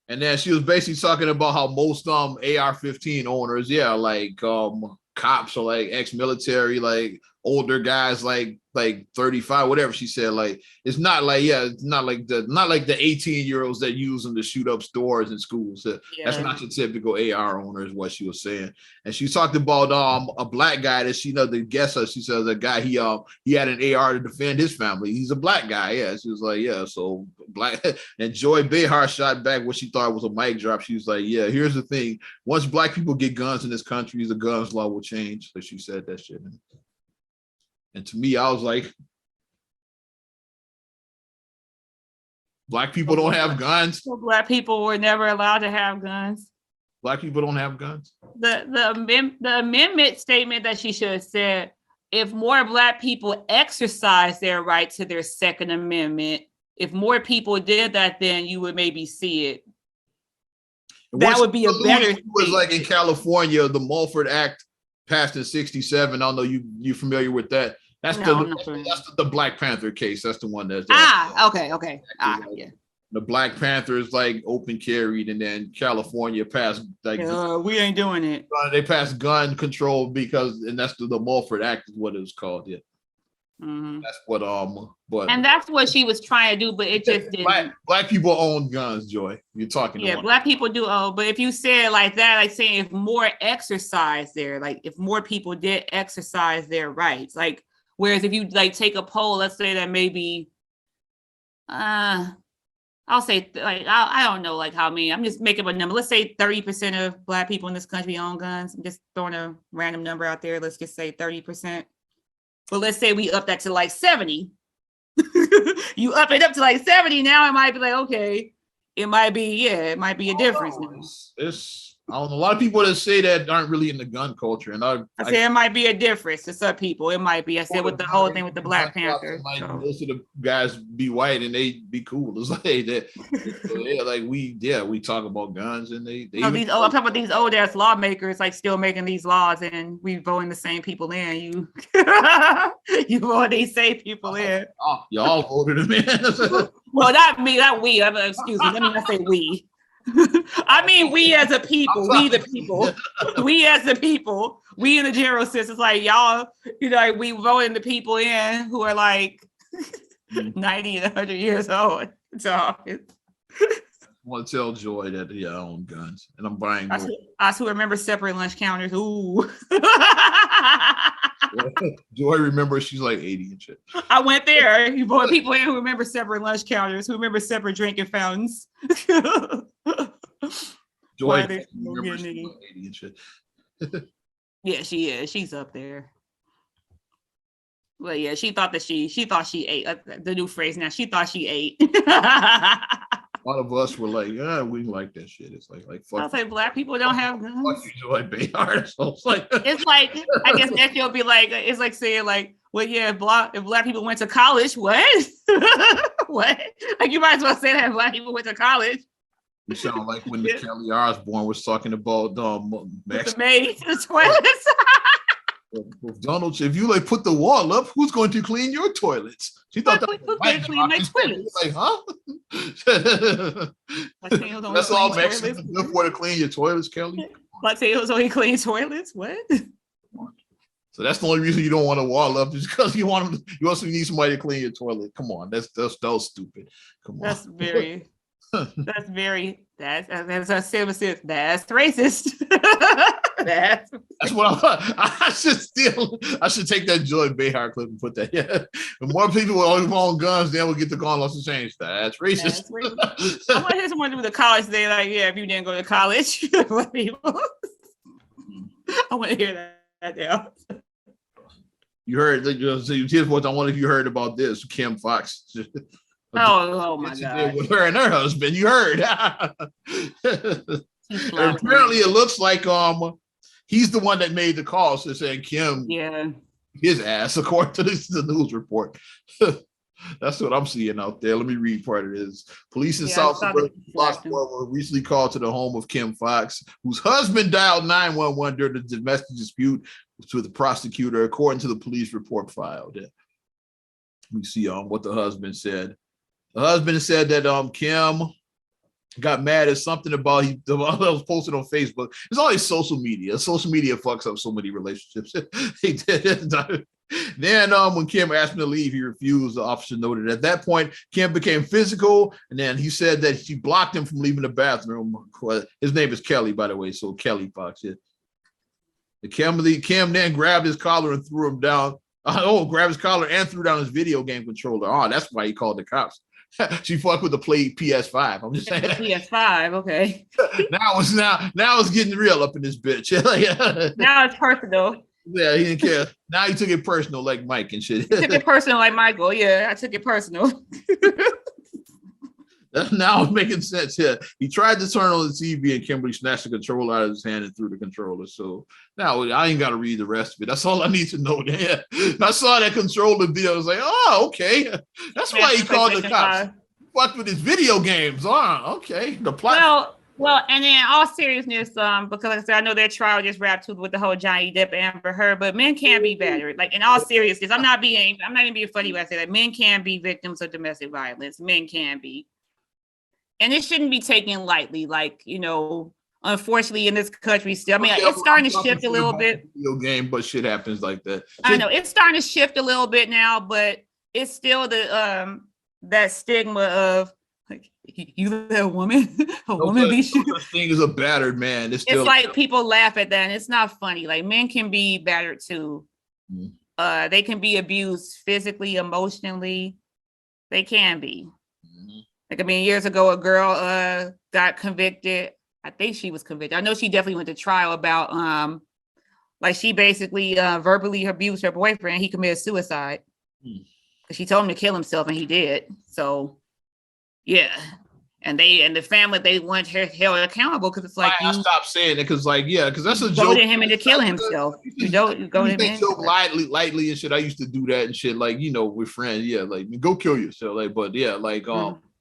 And then she was basically talking about how most AR-15 owners, like cops or like ex-military, like older guys, like 35, whatever she said. Like, it's not like the 18-year-olds that use them to shoot up stores and schools. That's not your typical AR owner, is what she was saying. And she talked about a black guy that she the guest. She said the guy he had an AR to defend his family. He's a black guy. Yeah, she was like, yeah, so black. And Joy Behar shot back what she thought was a mic drop. She was like, yeah, here's the thing: once black people get guns in this country, the guns law will change. So she said that shit. And to me, I was like, black people don't have guns. So black people were never allowed to have guns. Black people don't have guns. The amendment statement that she should have said, if more black people exercise their right to their Second Amendment, if more people did that, then you would maybe see it. That would be a better thing. It was like in California, the Mulford Act passed in '67. I don't know you familiar with that. That's the Black Panther case. That's the one that's okay. Yeah. The Black Panthers like open carried, and then California passed we ain't doing it. They passed gun control and that's the Mulford Act is what it was called. Yeah. Mm-hmm. That's what but and that's what she was trying to do, but it just didn't. Black people own guns, Joy. You're talking. Yeah, black people do own, but if you say it like that, like saying if more exercise there, like if more people did exercise their rights, like. Whereas if you like take a poll, let's say that maybe, I'll say like I don't know like how many. I'm just making a number. Let's say 30% of black people in this country own guns. I'm just throwing a random number out there. Let's just say 30%. But let's say we up that to like 70. You up it up to like 70 now. It might be like okay, it might be a difference now. I don't know. A lot of people that say that aren't really in the gun culture, and I say it might be a difference to some people. It might be. I said with the whole thing with the Black Panther. Most of the guys be white and they be cool. It's like that. So, yeah, like we talk about guns and they. I'm talking about these old ass lawmakers like still making these laws, and we voting the same people in. You vote these same people in. Oh, y'all voted them in. Well, not me, not we. Excuse me. Let me not say we. I mean, we as a people, we the people, we as the people, we in the general sense, it's like y'all, like we voting the people in who are like 90 and 100 years old. So I want to tell Joy that I own guns and I'm buying more. I who remember separate lunch counters. Ooh. Joy remembers she's like 80 and shit. I went there. You brought people in who remember separate lunch counters, who remember separate drinking fountains. Joy remembers she's like 80 and shit. Yeah, she is. She's up there. Well, yeah, she thought she ate. The new phrase now. She thought she ate. A lot of us were like, we like that shit. It's like fuck. I was like, Black people don't have guns. Fuck you, Joy Behar. So it's like, I guess next year will be like, it's like saying like, well, yeah, if Black people went to college, what? What? Like you might as well say that if Black people went to college. You sound like when the Kelly Osbourne was talking about the maid, the toilets. Donald, if you like put the wall up, who's going to clean your toilets? She thought that was going to clean my toilets. Like, huh? That's all Mexicans do for to clean your toilets, Kelly. Latinos only clean toilets. What? So that's the only reason you don't want a wall up, is because you also need somebody to clean your toilet. Come on, that's stupid. Come on. That's racist. That's what I should take that Joy Behar clip and put that. Yeah, the more people with own guns, then we'll get the gun laws to change. That's racist. I want to hear someone do the college thing. Like, yeah, if you didn't go to college, I want to hear that now. You heard that? Here's what I wonder if you heard about this. Kim Fox. Oh my God! With her and her husband, you heard. Apparently, it looks like he's the one that made the call. So saying Kim, his ass, according to the news report. That's what I'm seeing out there. Let me read part of this. Police in South Florida recently called to the home of Kim Fox, whose husband dialed 911 during the domestic dispute with the prosecutor, according to the police report filed. We see what the husband said. The husband said that Kim got mad at something about he was posted on Facebook. It's always social media. Social media fucks up so many relationships. He did. Then when Kim asked him to leave, he refused. The officer noted at that point, Kim became physical, and then he said that she blocked him from leaving the bathroom. His name is Kelly, by the way, so Kelly Fox. Yeah. Kim then grabbed his collar and threw him down. Grabbed his collar and threw down his video game controller. Oh, that's why he called the cops. She fucked with the play PS5. I'm just saying. PS5, okay. now it's getting real up in this bitch. Now it's personal. Yeah, he didn't care. Now he took it personal, like Mike and shit. He took it personal, like Michael. Yeah, I took it personal. Now it's making sense here. He tried to turn on the TV and Kimberly snatched the controller out of his hand and threw the controller. So now I ain't got to read the rest of it. That's all I need to know. Yeah. I saw that controller video. I was like, oh, okay. That's why he called the cops. Fucked with his video games. Oh, okay. The plot. Well, and in all seriousness, because like I said, I know their trial just wrapped too with the whole Johnny Depp and Amber Heard, but men can be battered. Like in all seriousness, I'm not even being funny when I say that. Men can be victims of domestic violence. Men can be. And it shouldn't be taken lightly. Like, unfortunately in this country still, it's starting to shift a little bit. Video game, but shit happens like that. I know it's starting to shift a little bit now, but it's still the that stigma of like you a woman, woman beats you. Such thing as a battered man. It's like people laugh at that, and it's not funny. Like men can be battered too. Mm-hmm. They can be abused physically, emotionally. They can be. Like, years ago, a girl got convicted. I think she was convicted. I know she definitely went to trial about, she basically verbally abused her boyfriend. He committed suicide because she told him to kill himself, and he did. So, yeah. And the family, they want her held accountable because it's like I stopped saying it because because that's a joke. Goaded him into killing himself. You goaded him. Joke lightly and shit. I used to do that and shit. Like with friends. Yeah, like go kill yourself.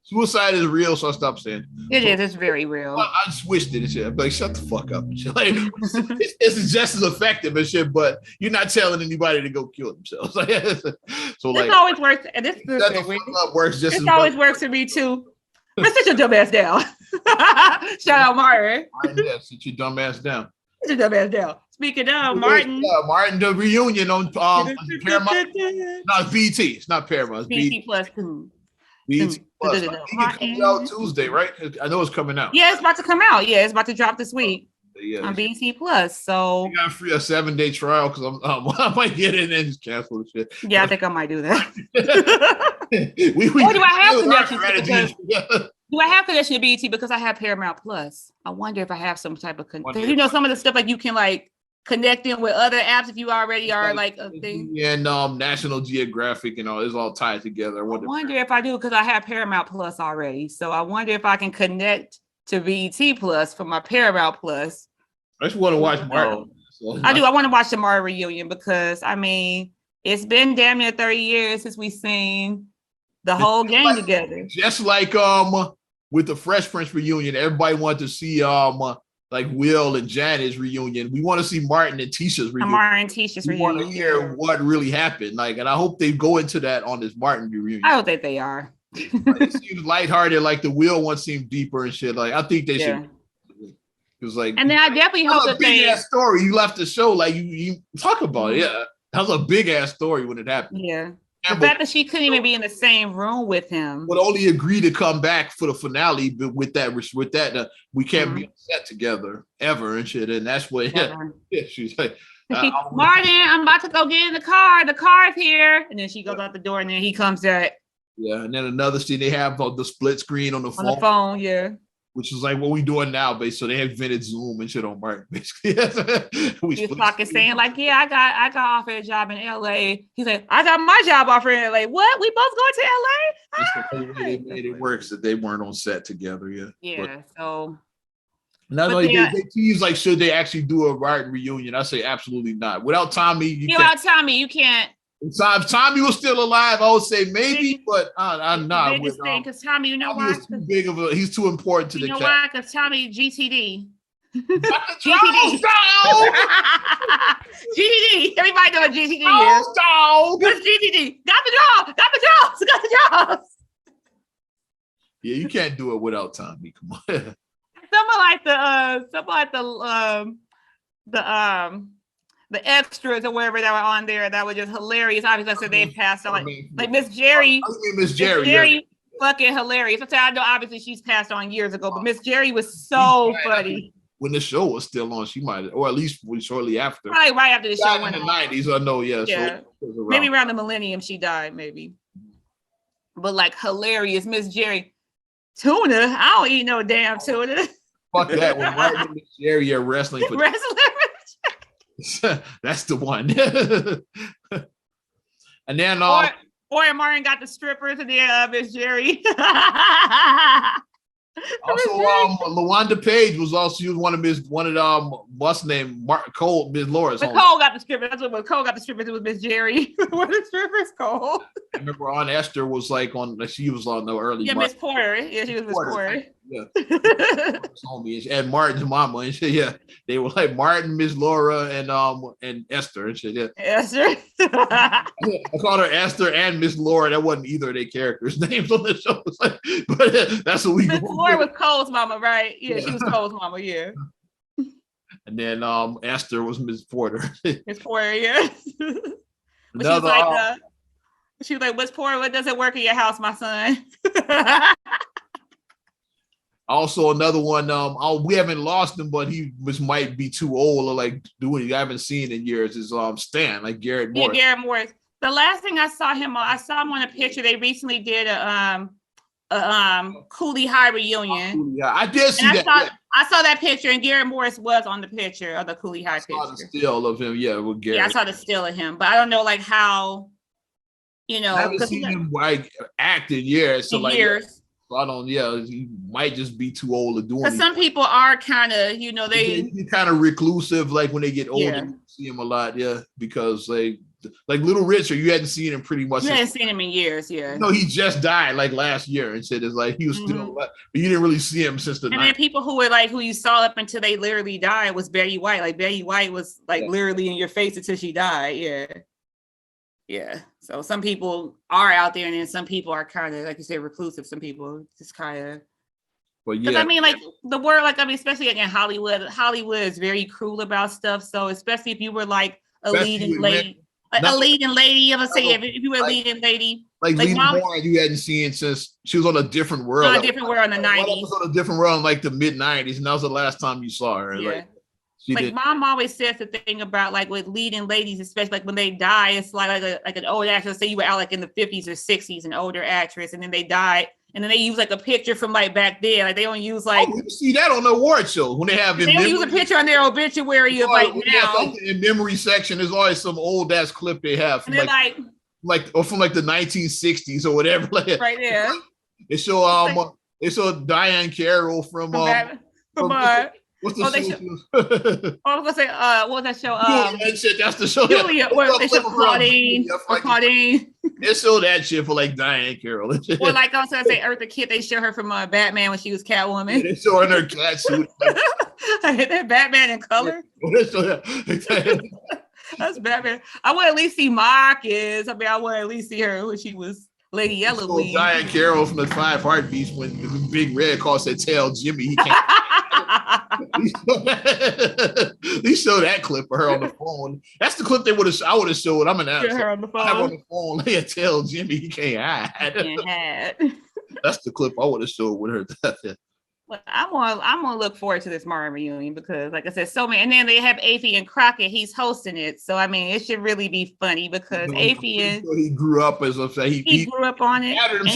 Suicide is real, so I stopped saying it. It's very real. I just wished it and shit. I'm like, shut the fuck up and shit. Like, it's just as effective and shit, but you're not telling anybody to go kill themselves. So this always works. And this works just. It always works for me too. Let's sit your dumb ass down. Shout out Martin. Yeah, sit your dumb ass down. Sit your dumb ass down. Speaking of Martin. Yeah, Martin, the reunion on Paramount. No, it's BT. It's not Paramount. It's BT Plus. BT Plus. I think it comes out Tuesday, right? I know it's coming out. Yeah, it's about to come out. Yeah, it's about to drop this week. Yeah, on BT Plus. So you got a 7-day trial because I might get in and just cancel the shit. Yeah, I think I might do that. Or do I have connection? Do I have connection to BT because I have Paramount Plus? I wonder if I have some type of connection. You know, some of the stuff like you can like connect in with other apps if you already are like a thing. And National Geographic and all, it's all tied together. I wonder if I do because I have Paramount Plus already. So I wonder if I can connect to BET Plus for my Paramount Plus. I just want to watch Martin. I do. I want to watch the Martin reunion because I mean it's been damn near 30 years since we've seen the whole gang together. Just like with the Fresh Prince reunion, everybody wanted to see like Will and Janet's reunion. We want to see Martin and Tisha's reunion. Martin and Tisha's reunion. We want to hear what really happened. Like, and I hope they go into that on this Martin reunion. I don't think they are. It seems lighthearted, like the Will one seemed deeper and shit. Like, I think they should. It was like, and then I definitely hope that big ass story. You left the show like you talk about it. Yeah, that was a big ass story when it happened. Yeah. The fact that she couldn't even be in the same room with him. Would only agree to come back for the finale, but with that, we can't be on set together ever and shit. And that's what, she's like, Martin, I'm about to go get in the car. The car's here. And then she goes out the door and then he comes back. Yeah. And then another scene, they have the split screen on the phone. On the phone, yeah. Which is like what we doing now, basically. So they invented Zoom and shit on Martin, basically. He was talking, saying like, "Yeah, I got offered a job in LA." He's like, "I got my job offer in LA." What? We both going to LA? That's the way they made it work, so they weren't on set together. Yeah. So. Not only they tease like, should they actually do a Martin reunion? I say absolutely not. Without Tommy, without Tommy, you can't. If Tommy was still alive, I would say maybe, but I'm not. Biggest thing, because Tommy, you know why? He's too important to the. You know why? Because Tommy GTD. GTD. GTD. Everybody know what GTD is. It's GTD. Got the draws. Yeah, you can't do it without Tommy. Come on. The extras or whatever that were on there that were just hilarious. Obviously, I said they passed on like Miss Jerry. Miss Jerry, fucking hilarious. I know obviously she's passed on years ago, but Miss Jerry was so funny. When the show was still on, she might, or at least shortly after. Probably right after the show went in the 90s. I know, yeah. So maybe around the millennium she died, maybe. But like hilarious, Miss Jerry. Tuna? I don't eat no damn tuna. Fuck that. When Martin and Miss Jerry are wrestling for that's the one. And then or Martin got the strippers and then Miss Jerry. Also, LaWanda Page was one of what's name Cole, Miss Laura's. But Cole got the strippers. That's what Cole got the strippers. It was Miss Jerry. What the strippers, Cole? I remember Aunt Esther was like she was on the early. Yeah, Miss Porter. Yeah, she was Miss Porter. Yeah. And Martin's mama and shit. Yeah, they were like Martin, Miss Laura, and Esther and shit. Yeah, Esther. I called her Esther and Miss Laura. That wasn't either of their characters' names on the show. But that's what we. Miss Laura was Cole's mama, right? Yeah, she was Cole's mama. Yeah. And then Esther was Miss Porter. Miss Porter, yeah. She was like, Miss Porter, what doesn't work in your house, my son? Also, another one, we haven't lost him, but he might be too old or like doing it. I haven't seen in years is Stan, like Garrett Morris. Yeah, Garrett Morris. The last thing I saw him on a picture. They recently did a Cooley High reunion. Yeah, I did see that. I saw that picture, and Garrett Morris was on the picture of the Cooley High picture. I saw the still of him, with Garrett. Yeah, I saw the still of him, but I don't know like how, I haven't seen him like act in years. So like years. I don't. Yeah, he might just be too old to do it. Because some people are kind of, they kind of reclusive. Like when they get older, you see him a lot. Yeah, because like Little Richard, you hadn't seen him pretty much. You hadn't seen him in years. Yeah. No, he just died like last year, and said it's like he was still, but you didn't really see him since the. And then people who were like who you saw up until they literally died was Betty White. Like Betty White was like literally in your face until she died. Yeah. Yeah. So some people are out there, and then some people are kind of, like you said, reclusive. Some people just kind of But Because yeah, I mean, like the word, like I mean, especially like in Hollywood, Hollywood is very cruel about stuff. So especially if you were like a especially leading with men, lady, a not leading lady, I'm gonna say like if you were a leading lady, like like Lena mom Horne, you hadn't seen since she was on A Different World. on a That was different world in the one '90s. episode of Different World in like the mid '90s, and that was the last time you saw her. Yeah. Like she Like did. mom always says the thing about like with leading ladies, especially like when they die, it's like an old actress. Say you were out like in the 50s or 60s, an older actress, and then they died, and then they use like a picture from like back then. Like they don't use like Oh, you see that on the award show when they have they don't use a picture on their obituary of like now. like in memory section. There's always some old ass clip they have from And they're like or from like the 1960s or whatever. Like, right there. they show they show Diane Carroll from what's the show? I was gonna say, what was that show? That shit, that's the show. Julia, or they show Claudine, or Claudine. They show that shit for like Diane Carroll. Or like I was gonna say, Eartha Kitt. They show her from Batman when she was Catwoman. Yeah, they show her in her cat suit. That Batman in color. That's Batman. I want to at least see Marcus. I mean, I want to at least see her when she was Lady Eloise. Diane Carroll from the Five Heartbeats when the Big Red calls said, "Tell Jimmy he can't." They show that clip of her on the phone. That's the clip they would have. I would have showed. I'm an asshole. Her on the phone. I have on the phone. Yeah, tell Jimmy he can't hide. That's the clip I would have showed with her. But I'm gonna look forward to this Martin reunion because, like I said, so many. And then they have Afy and Crockett. He's hosting it, so I mean, it should really be funny because Afy and he grew up as he grew up on it. And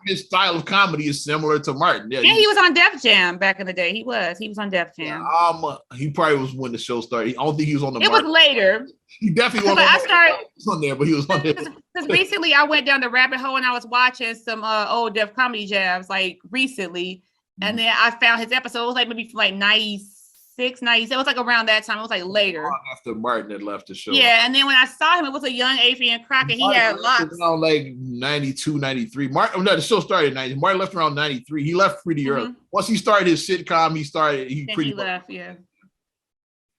his style of comedy is similar to Martin. Yeah, he was on Def Jam back in the day. He was on Def Jam. He probably was when the show started. I don't think he was on the. It was later. He definitely was on there, but he was on there. Because recently I went down the rabbit hole and I was watching some old Def Comedy Jams like recently. And then I found his episode. It was like maybe from like 96, 97. It was like around that time. It was like later. After Martin had left the show. Yeah. And then when I saw him, it was a young Afy and Crockett. He had locks. Around like 92, 93. Martin, no, the show started in 90. Martin left around 93. He left pretty early. Once he started his sitcom, he left, yeah.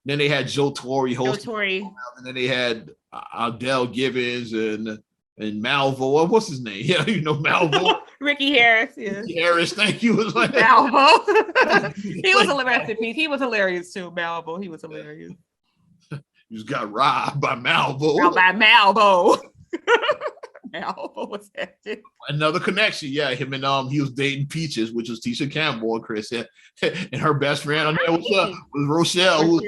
Then they had Joe Torre hosting. And then they had Adele Gibbons and Malvo. What's his name? Yeah, you know Malvo. Ricky Harris. Yeah. Ricky Harris. Thank you. Was like Malvo. He was hilarious. He was hilarious too. Malvo. He was hilarious. You just got robbed by Malvo. Malvo was that shit. Another connection. Yeah, him and he was dating Peaches, which was Tisha Campbell and Chris, and her best friend on there was Rochelle.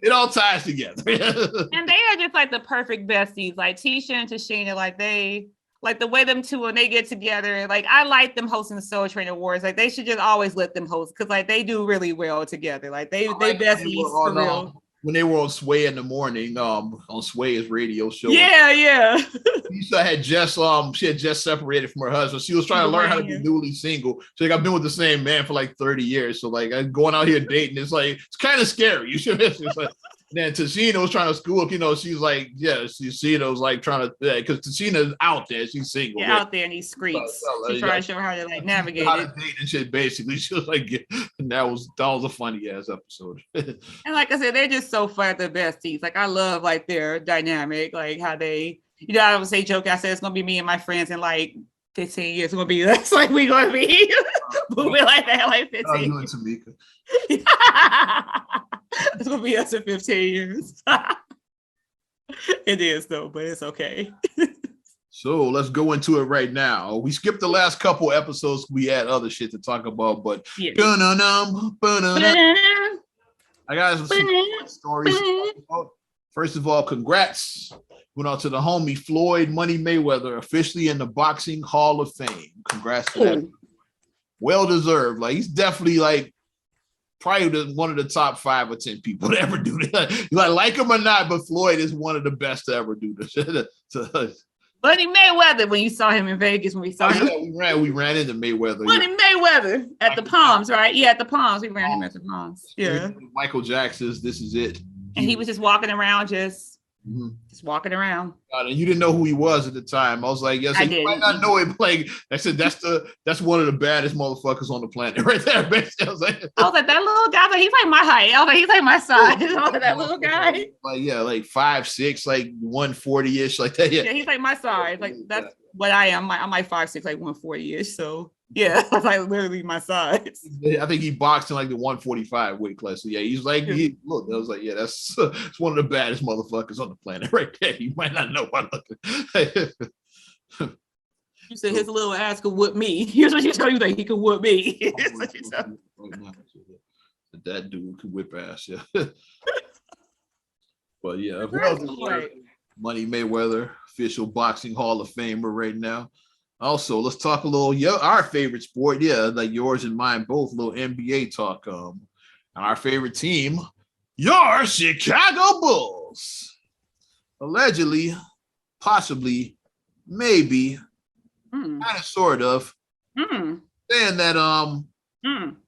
It all ties together. And they are just like the perfect besties. Like Tisha and Tashina, like they like the way them two when they get together. Like I like them hosting the Soul Train Awards. Like they should just always let them host because like they do really well together. Like they besties for real. When they were on Sway in the morning, on Sway's radio show. Yeah. Lisa had just she had just separated from her husband. She was trying to learn how to be newly single. She's like, I've been with the same man for like 30 years. So like going out here dating, it's like it's kind of scary. You should it's like then Tashina was trying to school up, she's like, Tashina was like trying to because Tashina's out there, she's single. Yeah, out there in these streets. She's trying to show her how to like navigate it. Date and shit, basically. She was like, and that was a funny ass episode. And like I said, they're just so fun, the besties. Like I love like their dynamic, like how they, I would say joke. I said it's gonna be me and my friends in like 15 years. It's gonna be that's like we gonna be moving like that, like 15. You and Tamika. It's gonna be us in 15 years. It is though, but it's okay. So let's go into it right now. We skipped the last couple episodes. We had other shit to talk about, but I got some stories. First of all, congrats went out to the homie Floyd Money Mayweather, officially in the Boxing Hall of Fame. Congrats to that. Well deserved. Like he's definitely like probably one of the top 5 or 10 people to ever do that. Like him or not, but Floyd is one of the best to ever do this. Money Mayweather, when you saw him in Vegas, when we saw him. Yeah, we ran into Mayweather. Money Mayweather at the Palms, right? Yeah, at the Palms. We ran him at the Palms. Yeah. Michael Jackson's This Is It. And he was just walking around, just walking around. And you didn't know who he was at the time. I was like, yes, you might not know it. Like I said, that's one of the baddest motherfuckers on the planet, right there. I was like, that little guy. Like, he's like my height. I was like, he's like my size. That little guy. Like 5'6", like 140-ish, like that. Yeah, he's like my size. Like that's what I am. I'm like 5'6", like 140-ish. So Yeah, that's like literally my size. I think he boxed in like the 145 weight class. So yeah, he's like, look, I was like, yeah, that's it's one of the baddest motherfuckers on the planet right there. You might not know what You said his little ass could whoop me. Here's what you tell you that he could whoop me. That dude could whip ass, yeah. But yeah, Money Mayweather, official boxing Hall of Famer right now. Also, let's talk a little, our favorite sport, like yours and mine both, a little NBA talk. Our favorite team, your Chicago Bulls. Allegedly, possibly, maybe, kind of, sort of, saying that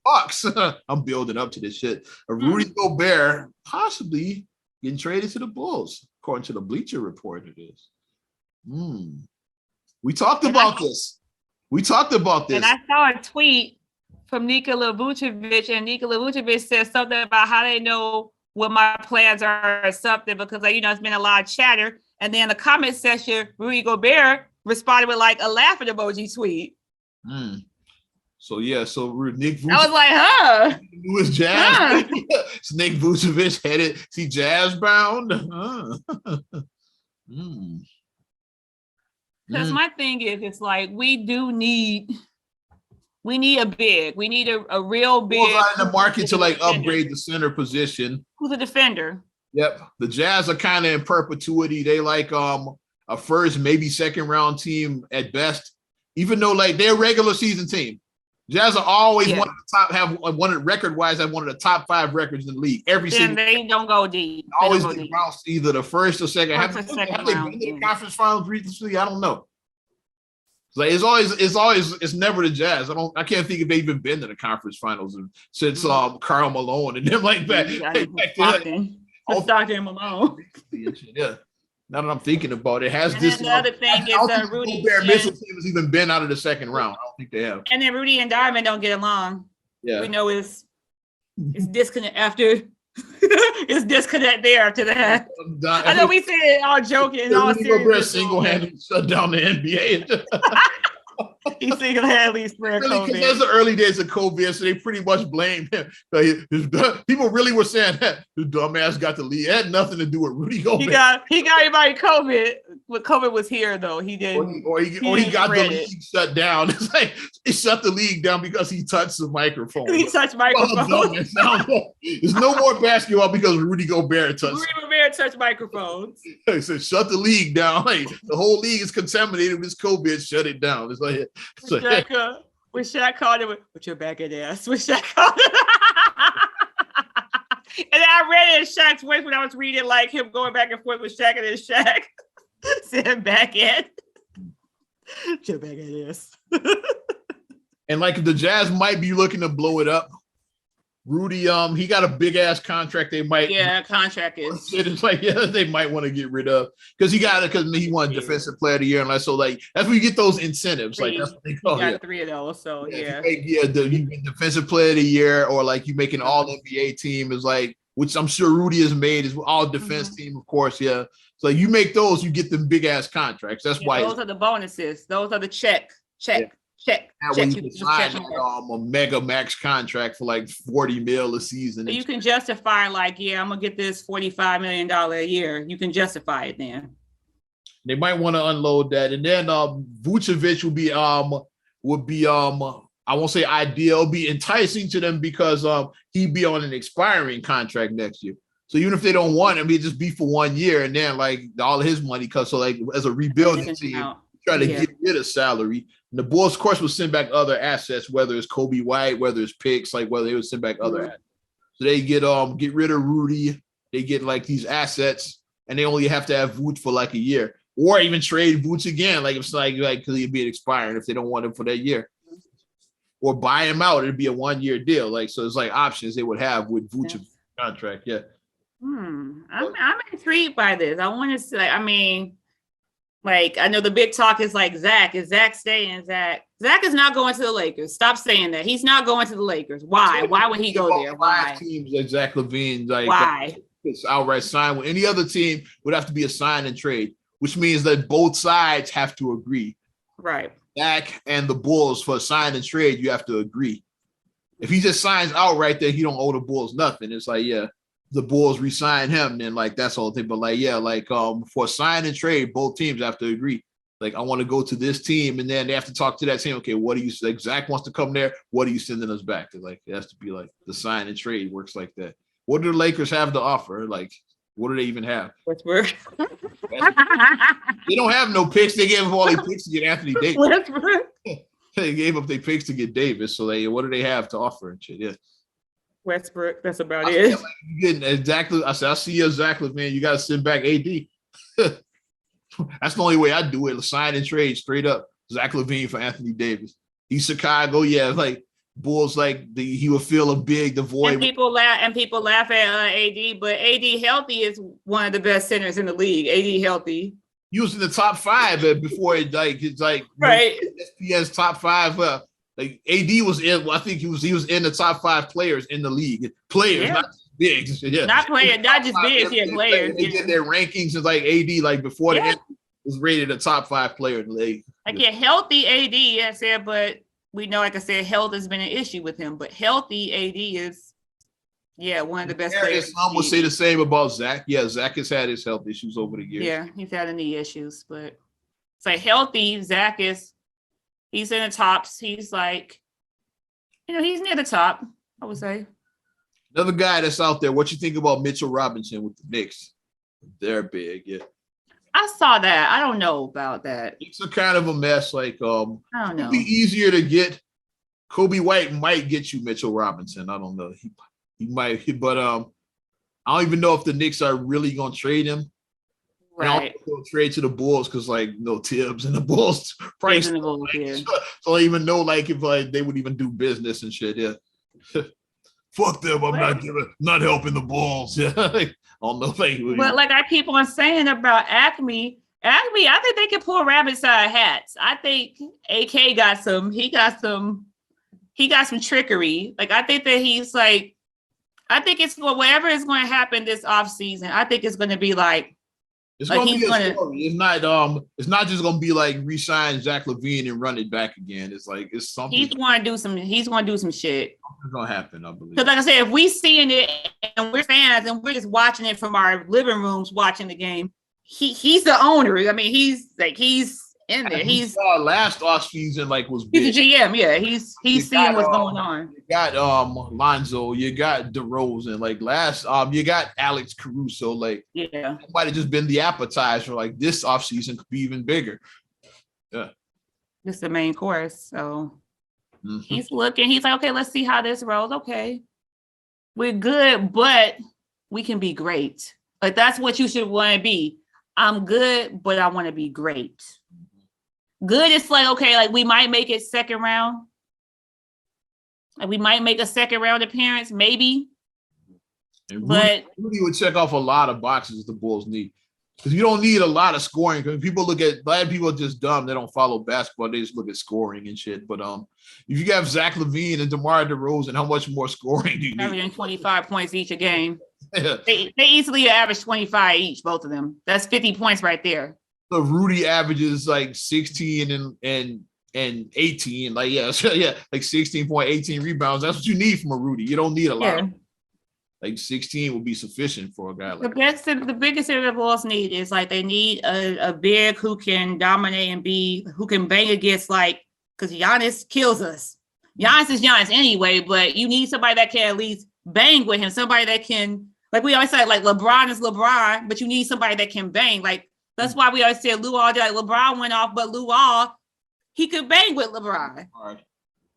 Bucks, I'm building up to this shit. Rudy Gobert possibly getting traded to the Bulls, according to the Bleacher Report. It is. We talked about this. And I saw a tweet from Nikola Vucevic, and Nikola Vucevic said something about how they know what my plans are or something, because it's been a lot of chatter. And then the comment section, Rudy Gobert responded with like a laughing emoji tweet. So Nick Vucevic, I was like, huh? It was Jazz. So Nick Vucevic headed, Jazz bound. Because my thing is, it's like we need a big. We need a real big. Who's in the market to like upgrade the center position? Who's a defender? Yep. The Jazz are kind of in perpetuity. They like a first, maybe second round team at best, even though like they're a regular season team. Jazz are always one of the top, have one of record wise, have one of the top 5 records in the league. Every season they don't go deep. Always get bounced either the first or second. Have they been to the conference finals recently? I don't know. Like it's never the Jazz. I can't think if they've even been to the conference finals since Karl Malone and them like that. Stockton Malone. Yeah. Now that I'm thinking about it, has this the other thing is Rudy Gobert Mitchell team has even been out of the second round. I don't think they have. And then Rudy and Diamond don't get along. Yeah, we know it's disconnect after. It's disconnect there after that. I know we said it all joking. Rudy Gobert single-handedly shut down the NBA. He single-handedly spread COVID. Because that's the early days of COVID, so they pretty much blamed him. People really were saying that the dumbass got the lead. It had nothing to do with Rudy Gobert. He got everybody COVID. When COVID was here, though, he didn't. Or he got the league shut down. It's like it shut the league down because he touched the microphone. He touched microphones. There's no more basketball because Rudy Gobert touched. Rudy Gobert touched microphones. He said, "Shut the league down. Like, the whole league is contaminated with this COVID. Shut it down." It's like. When Shaq called him with your back at ass. When Shaq called him. And I read it in Shaq's voice when I was reading like him going back and forth with Shaq, and then Shaq said back at. Your back at ass. And like the Jazz might be looking to blow it up. Rudy, he got a big ass contract. They might, contract is. It's like they might want to get rid of because he won Defensive Player of the Year, and so like that's where you get those incentives. Like that's what they call it. 3 of those, so you win Defensive Player of the Year, or like you make an All NBA team is like, which I'm sure Rudy has made is all defense team, of course. Yeah, so you make those, you get them big ass contracts. That's why those are the bonuses. Those are the check. Check. When you sign a mega max contract for like $40 million a season. So you can justify like, I'm gonna get this $45 million a year. You can justify it then. They might want to unload that, and then Vucevic would be I won't say ideal, be enticing to them because he'd be on an expiring contract next year. So even if they don't want him, he'd just be for 1 year, and then like all his money comes. So like as a rebuilding team, try to get rid of salary. And the Bulls, of course, will send back other assets, whether it's Kobe White, whether it's picks, like whether they would send back other assets. So they get rid of Rudy. They get like these assets, and they only have to have Vooch for like a year, or even trade Vooch again. Like it's like because he'd be expiring if they don't want him for that year, or buy him out. It'd be a 1 year deal. Like so, it's like options they would have with Vucevic's contract. Yeah. I'm intrigued by this. I want to say. I mean. Like, I know the big talk is like, Zach. Is Zach staying? Zach is not going to the Lakers. Stop saying that. He's not going to the Lakers. Why? Why would he go there? Why? Teams like Zach LaVine, like why? It's outright sign. With any other team would have to be a sign and trade, which means that both sides have to agree. Right. Zach and the Bulls for sign and trade, you have to agree. If he just signs outright that he don't owe the Bulls nothing, it's like, yeah, the Bulls re-sign him, then like that's all thing. But like, yeah, like for sign and trade, both teams have to agree. Like, I want to go to this team, and then they have to talk to that team. Okay, what do you like? Zach wants to come there. What are you sending us back? Like, it has to be like the sign and trade works like that. What do the Lakers have to offer? Like, what do they even have? Westbrook. They don't have no picks. They gave up all their picks to get Anthony Davis. Westbrook. They gave up their picks to get Davis. So they, what do they have to offer and shit? Yeah. Westbrook. That's about I it. like getting exactly. I said, I see you, exactly, man. You got to send back AD. That's the only way I do it. Sign and trade straight up. Zach LaVine for Anthony Davis. He's Chicago. Yeah, like Bulls. Like he would feel the void. And people laugh at AD, but AD healthy is one of the best centers in the league. AD healthy. He was in the top 5 before it's like right. ESPN's top 5. Like AD was in. Well, I think he was in the top 5 players in the league. Players, not bigs. Yeah. Not players, not just bigs. Yeah, players. They did their rankings and like AD, like before the end, was rated a top 5 player in the league. Like healthy AD, I said, but we know, like I said, health has been an issue with him. But healthy AD is, one of the best players. Some would say the same about Zach. Yeah, Zach has had his health issues over the years. Yeah, he's had knee issues, but it's like healthy. Zach he's in the tops. He's like, he's near the top, I would say. Another guy that's out there. What you think about Mitchell Robinson with the Knicks? They're big, yeah. I saw that. I don't know about that. It's a kind of a mess. Like, I don't know. It'd be easier to get. Kobe White might get you Mitchell Robinson. I don't know. He might, but I don't even know if the Knicks are really gonna trade him. Right. They'll trade to the Bulls because like no Tibbs and the Bulls price. The Bulls, yeah. So I even know like if like they would even do business and shit. Yeah. Fuck them. I'm not helping the Bulls. Yeah. I don't know. But like I keep on saying about Acme, I think they can pull rabbits out of hats. I think AK got some trickery. Like I think that I think it's whatever is going to happen this offseason. I think it's going to be like it's going to be a story. It's not just going to be like re-sign Zach LaVine and run it back again. It's like it's something. He's going to do some shit. Something's going to happen, I believe. Because like I said, if we seeing it and we're fans and we're just watching it from our living rooms, watching the game, he's the owner. I mean, he's in there. He's last offseason was big. He's a GM. Yeah, he's seeing what's going on. You got Lonzo, you got DeRozan. Like last you got Alex Caruso. Like it might have just been the appetizer. Like this offseason could be even bigger. Yeah, just the main course. So he's looking. He's like, okay, let's see how this rolls. Okay, we're good, but we can be great. Like that's what you should want to be. I'm good, but I want to be great. Good, it's like, okay, like we might make it second round. Like we might make a second round appearance, maybe. But Rudy would check off a lot of boxes the Bulls need. Because you don't need a lot of scoring. Because people a lot of people are just dumb. They don't follow basketball. They just look at scoring and shit. But if you have Zach LaVine and DeMar DeRozan, how much more scoring do you need? Averaging 25 points each a game. They easily average 25 each, both of them. That's 50 points right there. So Rudy averages like 16 and 18. Like, like 16.18 rebounds. That's what you need from a Rudy. You don't need a lot. Like 16 will be sufficient for a guy like that. The biggest thing the Bulls need is like they need a big who can dominate and who can bang against because Giannis kills us. Giannis is Giannis anyway, but you need somebody that can at least bang with him. Somebody that can, like we always say, like LeBron is LeBron, but you need somebody that can bang. Like that's why we always say Luol, like LeBron went off, but Luol, he could bang with LeBron. Right.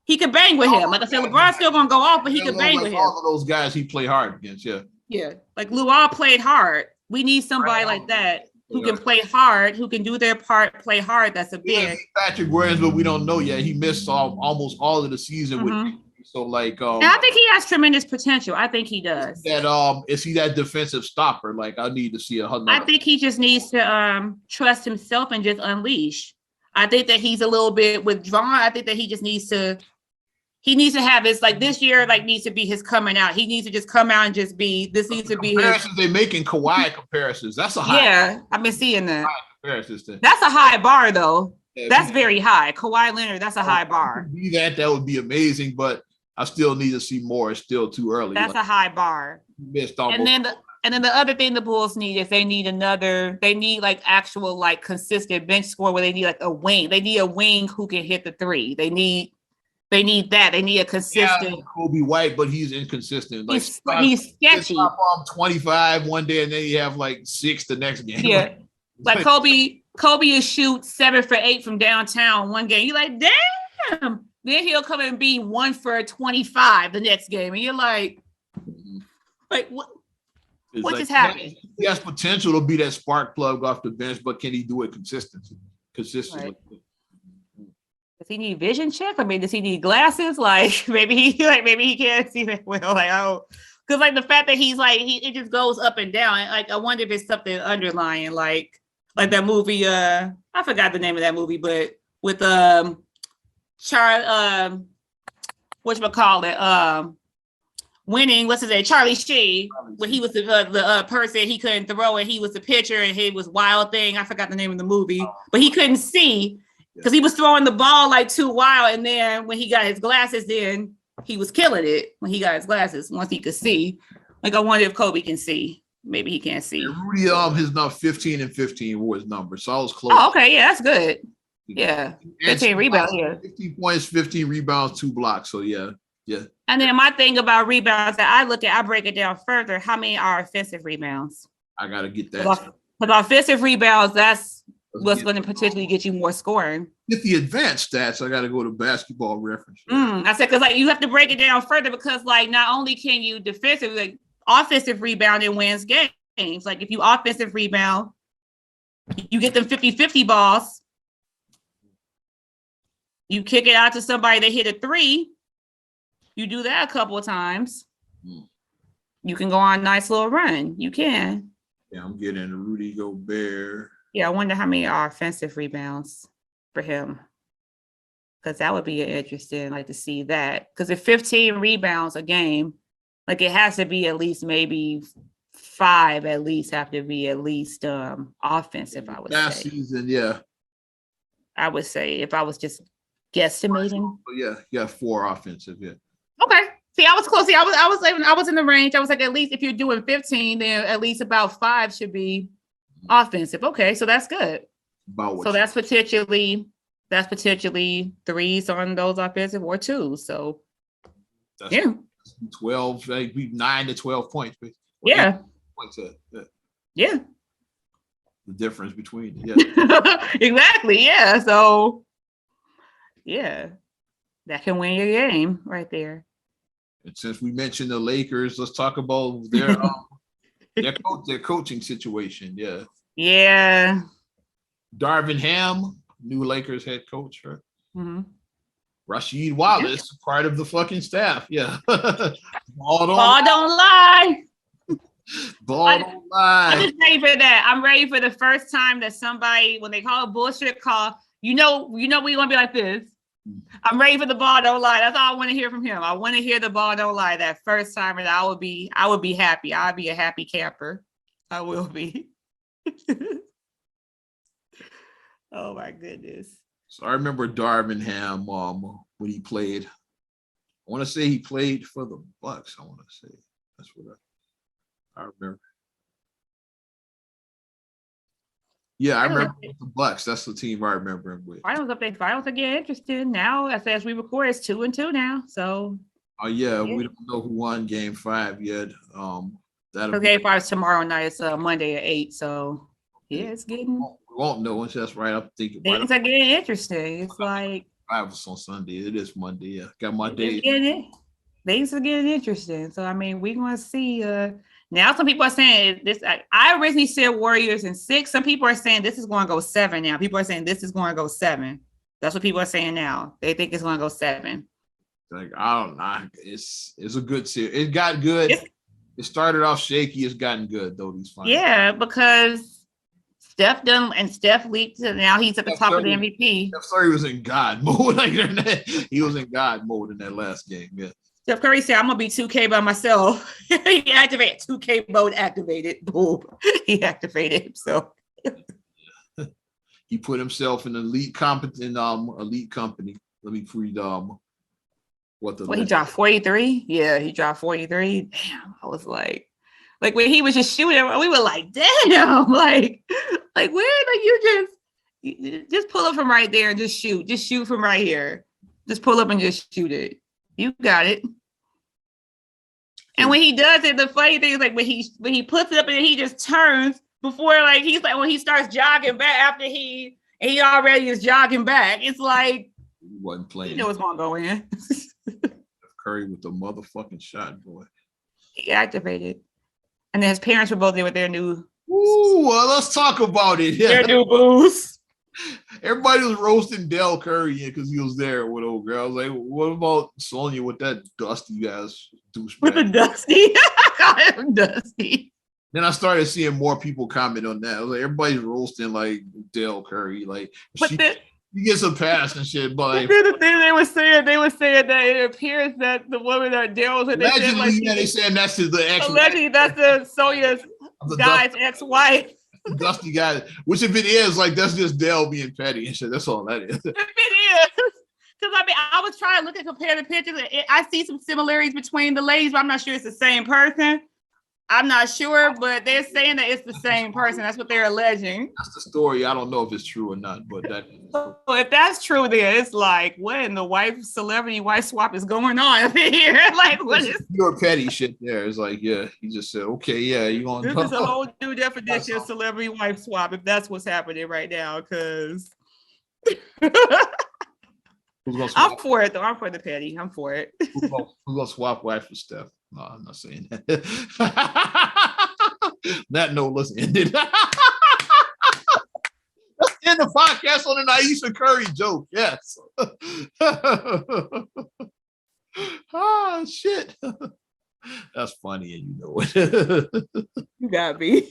He could bang with him. Like I said, LeBron's still gonna go off, but he could bang with him. All of those guys he played hard against, yeah. Yeah, like Luol played hard. We need somebody like that who can play hard, who can do their part, play hard. That's a big. Patrick Williams, but we don't know yet. He missed almost all of the season with. So and I think he has tremendous potential. I think he does. That is he that defensive stopper? Like I need to see I think he just needs to trust himself and just unleash. I think that he's a little bit withdrawn. I think that he just needs to have his this year needs to be his coming out. He needs to just come out and just be. This needs to be his. They're making Kawhi comparisons. That's a high. Yeah, I've been seeing that. That's a high bar though. Yeah, That's very high. Kawhi Leonard, that's a high bar. Be that would be amazing, but I still need to see more. It's still too early. That's a high bar. Missed almost. And then the other thing the Bulls need is they need like actual like consistent bench score where they need like a wing. They need a wing who can hit the three. They need that. They need a consistent. Kobe White, but he's inconsistent. Like he's sketchy. 25 one day, and then you have like 6 the next game. Yeah, like Kobe will shoot 7 for 8 from downtown one game. You're like, damn. Then he'll come and be 1 for 25 the next game, and you're like what? What just happened? He has potential to be that spark plug off the bench, but can he do it consistently? Right. Does he need vision check? I mean, does he need glasses? Like maybe he can't see that well. Like because like the fact that he's like it just goes up and down. Like I wonder if it's something underlying, like that movie. I forgot the name of that movie, but with whatchamacallit, winning, what's his name? Charlie Sheen, when he was the person he couldn't throw and he was the pitcher and he was Wild Thing. I forgot the name of the movie, but he couldn't see because he was throwing the ball like too wild. And then when he got his glasses in, he was killing it when he got his glasses once he could see. Like I wonder if Kobe can see. Maybe he can't see. Yeah, Rudy, his number 15 and 15 were his number, so I was close. Oh, okay, yeah, that's good. Yeah, 15 rebounds. Yeah, 15 points, 15 rebounds, 2 blocks. So yeah. And then my thing about rebounds that I break it down further. How many are offensive rebounds? I gotta get that. Because offensive rebounds, that's what's going to potentially get you more scoring. Get the advanced stats. I gotta go to Basketball Reference. I said because like you have to break it down further because like not only can you offensive rebound and wins games. Like if you offensive rebound, you get them 50-50 balls. You kick it out to somebody that hit a 3. You do that a couple of times. You can go on a nice little run. You can. Yeah, I'm getting Rudy Gobert. Yeah, I wonder how many are offensive rebounds for him. Because that would be interesting, like to see that. Because if 15 rebounds a game, like it has to be at least maybe 5 at least have to be at least offensive, I would say. Last season, yeah. I would say if I was just guesstimating. Yeah, 4 offensive, yeah. Okay. See, I was close. See, I was in the range. I was like, at least if you're doing 15, then at least about 5 should be offensive. Okay, so that's good. So that's potentially 3s on those offensive or 2. So that's 12, like 9 to 12 points. Yeah. Points. Yeah. The difference between exactly. Yeah. So yeah, that can win your game right there. And since we mentioned the Lakers, let's talk about their coaching situation. Yeah. Yeah. Darvin Ham, new Lakers head coach. Right? Mm-hmm. Rasheed Wallace, part of the fucking staff. Yeah. Ball don't lie. Ball don't lie. I'm just ready for that. I'm ready for the first time that somebody, when they call a bullshit call, we're gonna be like this. I'm ready for the ball don't lie. That's all I want to hear from him. I want to hear the ball don't lie that first time, and I would be happy. I'd be a happy camper. I will be. Oh my goodness. So I remember Darvin Ham when he played. I want to say he played for the Bucks. I want to say that's what I remember. Yeah, I remember the Bucks. That's the team I remember him with. Finals are getting interested now. As we record, it's 2-2 now. So. Oh yeah, we don't know who won Game 5 yet. Game 5 is tomorrow night. It's Monday at 8. So yeah, it's getting. We won't know once that's right. I'm thinking things are getting interesting. It's like 5 was on Sunday. It is Monday. Yeah, got my day. Things are getting interesting. So I mean, we're gonna see. Now, some people are saying this. I originally said Warriors in 6. Some people are saying this is going to go 7 now. People are saying this is going to go 7. That's what people are saying now. They think it's going to go 7. Like, I don't know. It's a good series. It got good. It started off shaky. It's gotten good though. These finals. Yeah, because Steph leaked. Now he's at the top of the MVP. Steph Curry was in God mode. He was in God mode in that last game. Yeah. Steph Curry said, "I'm gonna be 2K by myself." He activated 2K mode. Activated. Boom. He activated himself. He put himself in elite company. Let me read what the. Well, he dropped 43. Yeah, he dropped 43. Damn, I was like when he was just shooting, we were like, damn, like where do you just pull up from right there and just shoot from right here. Just pull up and just shoot it. You got it. And when he does it, the funny thing is like when he puts it up and he just turns before he's like when he starts jogging back after he already is jogging back. It's like he wasn't playing. You know what's gonna go in. Curry with the motherfucking shot, boy. He activated. And then his parents were both there with their new. Ooh, well, let's talk about it. Yeah. Their new booze. Everybody was roasting Del Curry because he was there with old girl. I was like, what about Sonya with that dusty ass douchebag? With the dusty. I got him dusty. Then I started seeing more people comment on that. I was like, everybody's roasting like Del Curry. Like she gets a pass and shit. But the thing they were saying that it appears that the woman that Del was allegedly, they said that's the ex. Allegedly, that's the Sonya's guy's ex-wife. Dusty guy, which if it is, like that's just Dale being petty and shit. That's all that is. If it is, because I mean, I was trying to look at comparative pictures. I see some similarities between the ladies, but I'm not sure it's the same person. I'm not sure, but they're saying that it's the same person. That's what they're alleging. That's the story. I don't know if it's true or not, but that. So if that's true, then it's like, what in the celebrity wife swap is going on up here? Like, what is pure petty shit there? It's like, yeah, he just said, okay, yeah, you want. This is a whole new definition of celebrity wife swap if that's what's happening right now. Because I'm for it though. I'm for the petty. I'm for it. Who's gonna swap wife for Steph? No, I'm not saying that. That note, let's end it. Let's end the podcast on an Ayesha Curry joke. Yes. Oh shit. That's funny, and you know it. You got me.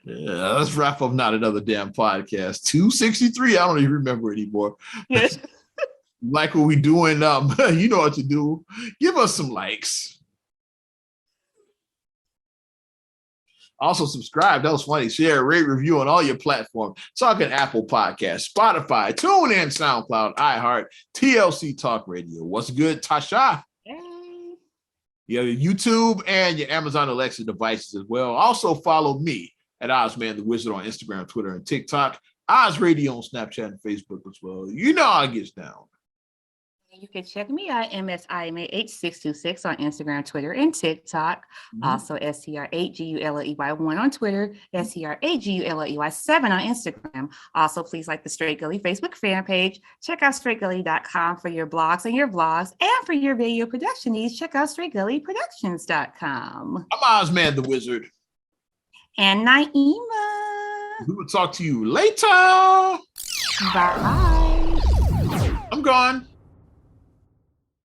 Yeah, let's wrap up. Not another damn podcast. 263. I don't even remember anymore. Yes. Like what we doing, you know what to do. Give us some likes. Also subscribe. That was funny. Share, rate, review on all your platforms. Talking Apple Podcasts, Spotify, TuneIn, SoundCloud, iHeart, TLC Talk Radio. What's good, Tasha? Hey. You have your YouTube and your Amazon Alexa devices as well. Also follow me at Ozman the Wizard on Instagram, Twitter, and TikTok. Oz Radio on Snapchat and Facebook as well. You know how it gets down. You can check me out, MSIMAH626 on Instagram, Twitter, and TikTok. Mm-hmm. Also, SCR8GULLEY1 on Twitter, SCR8GULLEY7 on Instagram. Also, please like the Straight Gully Facebook fan page. Check out straightgully.com for your blogs and your vlogs. And for your video production needs, check out straightgullyproductions.com. I'm Ozman the Wizard. And Naima. We will talk to you later. Bye. I'm gone.